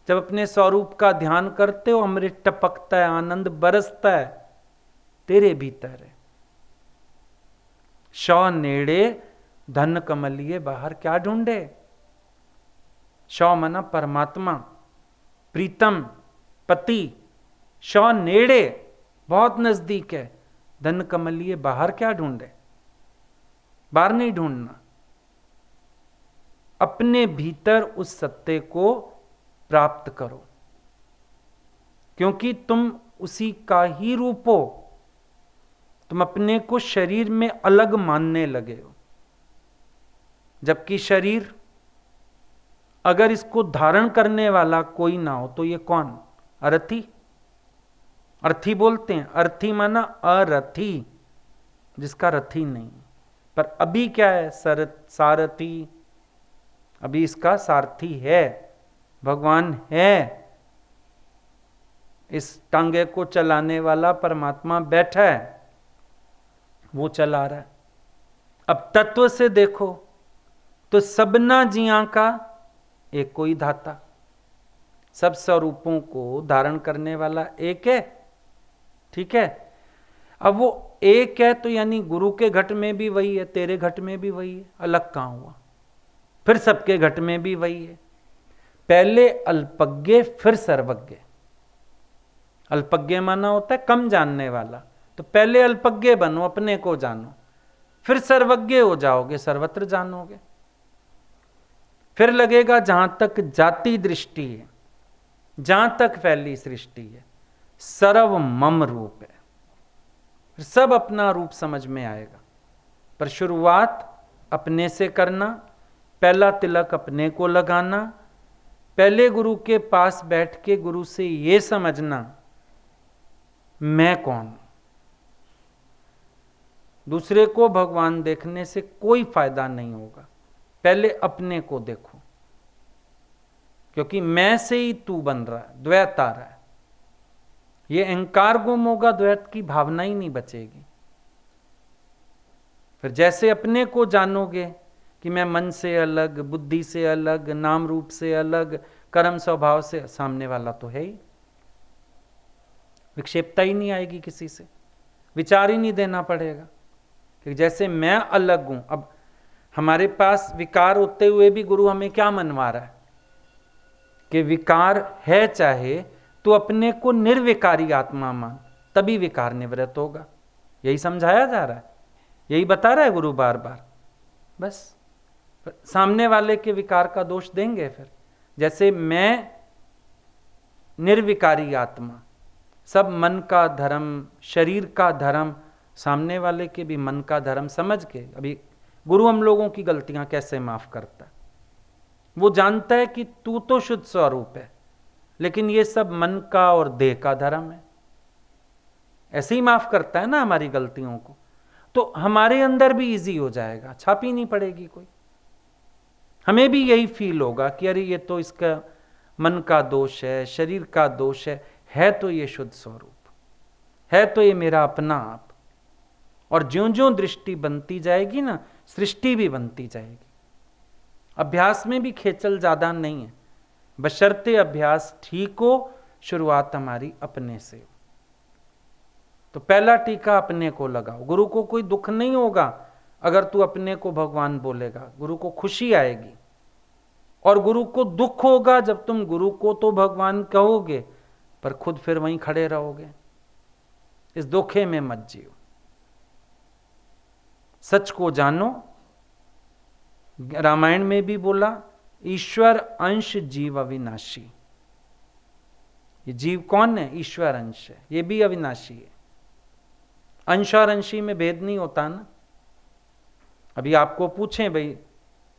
जब अपने स्वरूप का ध्यान करते हो, अमृत टपकता है, आनंद बरसता है, तेरे भीतर है। शौ नेड़े धन कमलिए बाहर क्या ढूंढे। शौ मना परमात्मा, प्रीतम, पति। शौ नेड़े बहुत नजदीक है, धन कमलिए बाहर क्या ढूंढे। बाहर नहीं ढूंढना, अपने भीतर उस सत्य को प्राप्त करो, क्योंकि तुम उसी का ही रूप हो। तुम अपने को शरीर में अलग मानने लगे हो, जबकि शरीर अगर इसको धारण करने वाला कोई ना हो तो ये कौन? अरथी। अर्थी बोलते हैं, अर्थी माना अरथी, जिसका रथी नहीं। पर अभी क्या है? सारथी। अभी इसका सारथी है, भगवान है। इस टांगे को चलाने वाला परमात्मा बैठा है, वो चला रहा है। अब तत्व से देखो तो सबना जिया का एक कोई धाता, सब स्वरूपों को धारण करने वाला एक है। ठीक है, अब वो एक है तो यानी गुरु के घट में भी वही है, तेरे घट में भी वही है, अलग कहां हुआ? फिर सबके घट में भी वही है। पहले अल्पज्ञ फिर सर्वज्ञ। अल्पज्ञ माना होता है कम जानने वाला, तो पहले अल्पज्ञ बनो, अपने को जानो, फिर सर्वज्ञ हो जाओगे, सर्वत्र जानोगे। फिर लगेगा जहां तक जाति दृष्टि है, जहां तक फैली सृष्टि है, सर्व मम रूप है। फिर सब अपना रूप समझ में आएगा। पर शुरुआत अपने से करना, पहला तिलक अपने को लगाना, पहले गुरु के पास बैठ के गुरु से ये समझना मैं कौन हूं। दूसरे को भगवान देखने से कोई फायदा नहीं होगा, पहले अपने को देखो, क्योंकि मैं से ही तू बन रहा है, द्वैत आ रहा है। ये अहंकार गुम होगा, द्वैत की भावना ही नहीं बचेगी। फिर जैसे अपने को जानोगे कि मैं मन से अलग, बुद्धि से अलग, नाम रूप से अलग, कर्म स्वभाव से, सामने वाला तो है ही, विक्षेपता ही नहीं आएगी किसी से, विचार ही नहीं देना पड़ेगा कि जैसे मैं अलग हूं। अब हमारे पास विकार होते हुए भी गुरु हमें क्या मनवा रहा है कि विकार है चाहे तो अपने को निर्विकारी आत्मा मान, तभी विकार निवृत्त होगा। यही समझाया जा रहा है, यही बता रहा है गुरु बार बार। बस सामने वाले के विकार का दोष देंगे फिर। जैसे मैं निर्विकारी आत्मा, सब मन का धर्म, शरीर का धर्म, सामने वाले के भी मन का धर्म समझ के, अभी गुरु हम लोगों की गलतियां कैसे माफ करता है। वो जानता है कि तू तो शुद्ध स्वरूप है, लेकिन ये सब मन का और देह का धर्म है। ऐसे ही माफ करता है ना हमारी गलतियों को, तो हमारे अंदर भी इजी हो जाएगा, छापी नहीं पड़ेगी कोई। हमें भी यही फील होगा कि अरे ये तो इसका मन का दोष है, शरीर का दोष है तो ये शुद्ध स्वरूप है, तो ये मेरा अपना आप। और ज्यों ज्यों दृष्टि बनती जाएगी ना, सृष्टि भी बनती जाएगी। अभ्यास में भी खेचल ज्यादा नहीं है, बशर्ते अभ्यास ठीक हो, शुरुआत हमारी अपने से हो। तो पहला टीका अपने को लगाओ। गुरु को कोई दुख नहीं होगा अगर तू अपने को भगवान बोलेगा, गुरु को खुशी आएगी। और गुरु को दुख होगा जब तुम गुरु को तो भगवान कहोगे पर खुद फिर वहीं खड़े रहोगे। इस धोखे में मत जियो, सच को जानो। रामायण में भी बोला, ईश्वर अंश जीव अविनाशी। ये जीव कौन है? ईश्वर अंश है, ये भी अविनाशी है। अंश और अंशी में भेद नहीं होता ना। अभी आपको पूछें भाई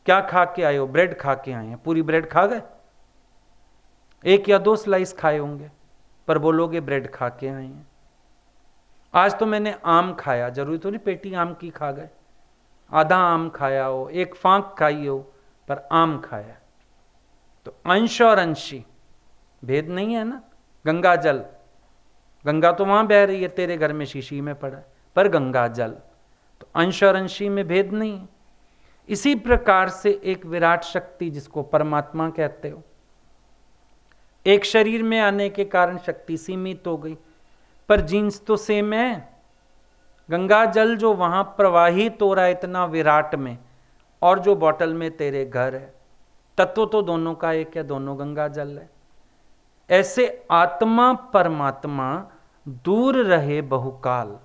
क्या खा के आए हो? ब्रेड खा के आए हैं, पूरी ब्रेड खा गए? एक या दो स्लाइस खाए होंगे, पर बोलोगे ब्रेड खा के आए हैं। आज तो मैंने आम खाया, जरूरी तो नहीं पेटी आम की खा गए, आधा आम खाया हो, एक फांक खाई हो, पर आम खाया। तो अंश और अंशी भेद नहीं है ना। गंगा जल, गंगा तो वहां बह रही है, तेरे घर में शीशी में पड़ा है, पर गंगा जल, तो अंश और अंशी में भेद नहीं है। इसी प्रकार से एक विराट शक्ति जिसको परमात्मा कहते हो, एक शरीर में आने के कारण शक्ति सीमित हो गई, पर जीन्स तो सेम है। गंगा जल जो वहां प्रवाहित हो रहा है इतना विराट में, और जो बॉटल में तेरे घर है, तत्व तो दोनों का एक है, दोनों गंगा जल है। ऐसे आत्मा परमात्मा दूर रहे बहुकाल,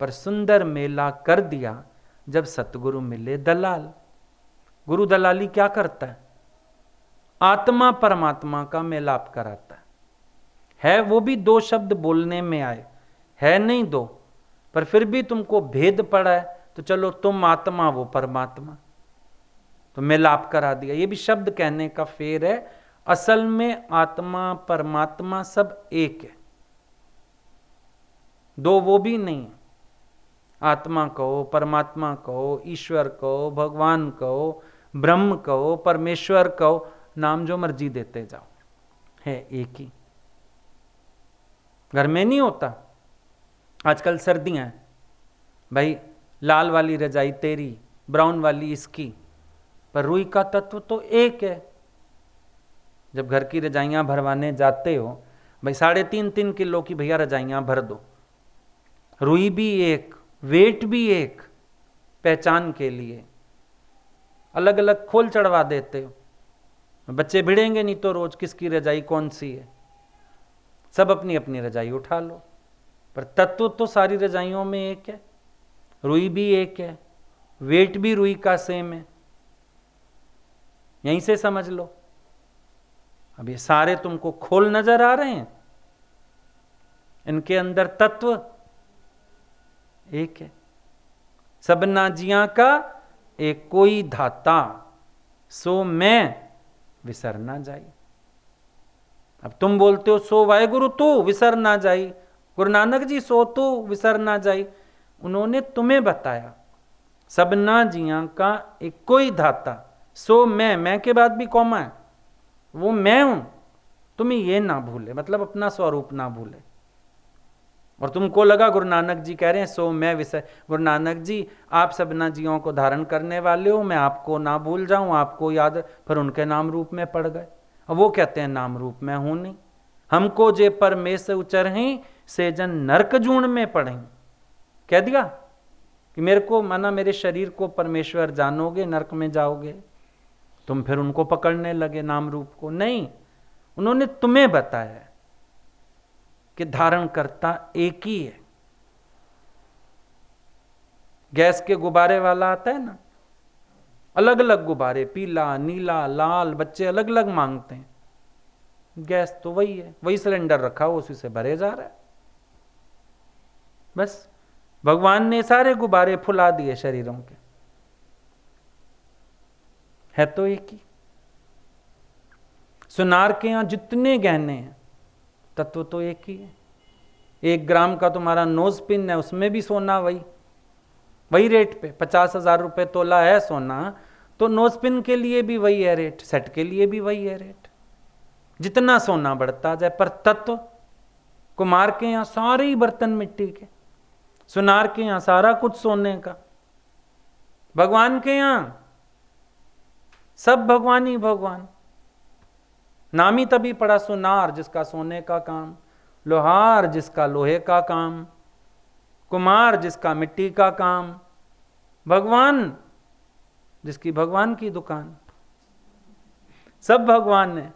पर सुंदर मेला कर दिया जब सतगुरु मिले दलाल। गुरु दलाली क्या करता है? आत्मा परमात्मा का मेलाप कराता है वो भी दो शब्द बोलने में आए, है नहीं दो, पर फिर भी तुमको भेद पड़ा है, तो चलो तुम आत्मा वो परमात्मा, तो मेलाप करा दिया। ये भी शब्द कहने का फेर है, असल में आत्मा परमात्मा सब एक है, दो वो भी नहीं। आत्मा कहो, परमात्मा कहो, ईश्वर कहो, भगवान कहो, ब्रह्म कहो, परमेश्वर कहो, नाम जो मर्जी देते जाओ, है एक ही। घर में नहीं होता, आजकल सर्दियां हैं भाई, लाल वाली रजाई तेरी, ब्राउन वाली इसकी, पर रुई का तत्व तो एक है। जब घर की रजाइयां भरवाने जाते हो भाई, 3.5 किलो की भैया रजाइयां भर दो, रुई भी एक, वेट भी एक, पहचान के लिए अलग अलग खोल चढ़वा देते हो। बच्चे भिड़ेंगे नहीं तो रोज किसकी रजाई कौन सी है, सब अपनी अपनी रजाई उठा लो, पर तत्व तो सारी रजाइयों में एक है, रुई भी एक है, वेट भी रुई का सेम है। यहीं से समझ लो। अब ये सारे तुमको खोल नजर आ रहे हैं, इनके अंदर तत्व एक है। सबना जिया का एक कोई धाता, सो मैं विसर ना जाई। अब तुम बोलते हो सो वाहेगुरु तू विसर ना जाई, गुरु नानक जी सो तू विसर ना जाई। उन्होंने तुम्हें बताया सबना जिया का एक कोई धाता, सो मैं के बाद भी कौमा है, वो मैं हूं। तुम्हें ये ना भूले, मतलब अपना स्वरूप ना भूले। और तुमको लगा गुरु नानक जी कह रहे हैं सो मैं विसर, गुरु नानक जी आप सबना जियों को धारण करने वाले हो, मैं आपको ना भूल जाऊं, आपको याद, पर उनके नाम रूप में पड़ गए। अब वो कहते हैं नाम रूप में हूं नहीं, हमको जे परमेश उचर हैं से जन नरक जूण में पड़े। कह दिया कि मेरे को माना मेरे शरीर को परमेश्वर जानोगे नरक में जाओगे। तुम फिर उनको पकड़ने लगे नाम रूप को। नहीं, उन्होंने तुम्हें बताया कि धारण करता एक ही है। गैस के गुब्बारे वाला आता है ना, अलग अलग गुब्बारे, पीला, नीला, लाल, बच्चे अलग अलग मांगते हैं। गैस तो वही है, वही सिलेंडर रखा हो, उसी से भरे जा रहा है। बस भगवान ने सारे गुब्बारे फुला दिए शरीरों के, है तो एक ही। सुनार के यहां जितने गहने हैं, तत्व तो एक ही है। 1 ग्राम का तुम्हारा नोज पिन है, उसमें भी सोना वही रेट पे 50,000 रुपए तोला है सोना, तो नोज पिन के लिए भी वही है रेट, सेट के लिए भी वही है रेट। जितना सोना बढ़ता जाए, पर तत्व कुमार के यहां सारे ही बर्तन मिट्टी के, सुनार के यहां सारा कुछ सोने का, भगवान के यहां सब भगवान ही भगवान। नाम ही तभी पड़ा सुनार जिसका सोने का काम, लोहार जिसका लोहे का काम, कुमार जिसका मिट्टी का काम, भगवान जिसकी भगवान की दुकान। सब भगवान है,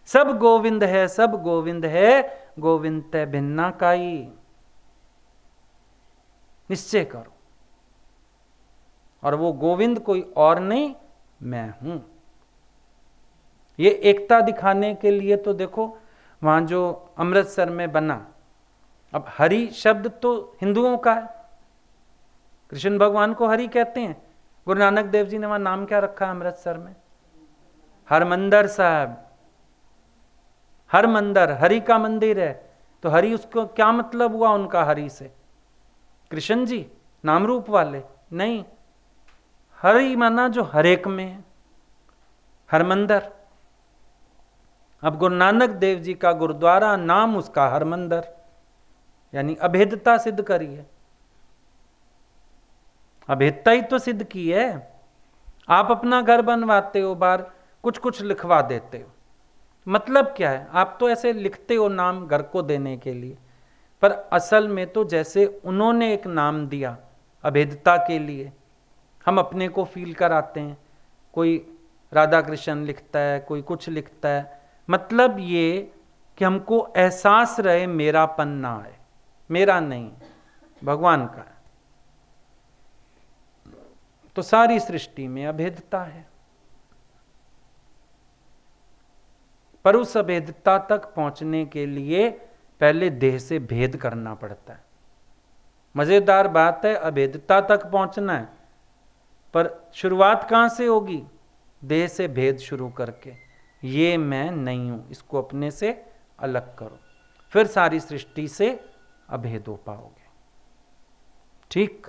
सब गोविंद है, सब गोविंद है, गोविंद ते भिन्ना काई। निश्चय करो, और वो गोविंद कोई और नहीं, मैं हूं। ये एकता दिखाने के लिए तो देखो वहां जो अमृतसर में बना, अब हरि शब्द तो हिंदुओं का है, कृष्ण भगवान को हरि कहते हैं। गुरु नानक देव जी ने वहां नाम क्या रखा है अमृतसर में? हरमंदर साहब। हर मंदिर हरि का मंदिर है, तो हरि, उसको क्या मतलब हुआ उनका हरि से? कृष्ण जी नाम रूप वाले? नहीं, हरि माना जो हर एक में है, हरमंदर। अब गुरु नानक देव जी का गुरुद्वारा, नाम उसका हरमंदर, यानी अभेदता सिद्ध करी है। अभेदता ही तो सिद्ध की है। आप अपना घर बनवाते हो, बाहर कुछ कुछ लिखवा देते हो, मतलब क्या है? आप तो ऐसे लिखते हो नाम घर को देने के लिए, पर असल में तो जैसे उन्होंने एक नाम दिया अभेदता के लिए, हम अपने को फील कराते हैं। कोई राधा कृष्ण लिखता है, कोई कुछ लिखता है, मतलब ये कि हमको एहसास रहे मेरापन ना आए। मेरा नहीं, भगवान का है। तो सारी सृष्टि में अभेदता है, पर उस अभेदता तक पहुंचने के लिए पहले देह से भेद करना पड़ता है। मजेदार बात है, अभेदता तक पहुंचना है, पर शुरुआत कहां से होगी? देह से भेद शुरू करके, ये मैं नहीं हूं, इसको अपने से अलग करो, फिर सारी सृष्टि से अभेद हो पाओगे। ठीक।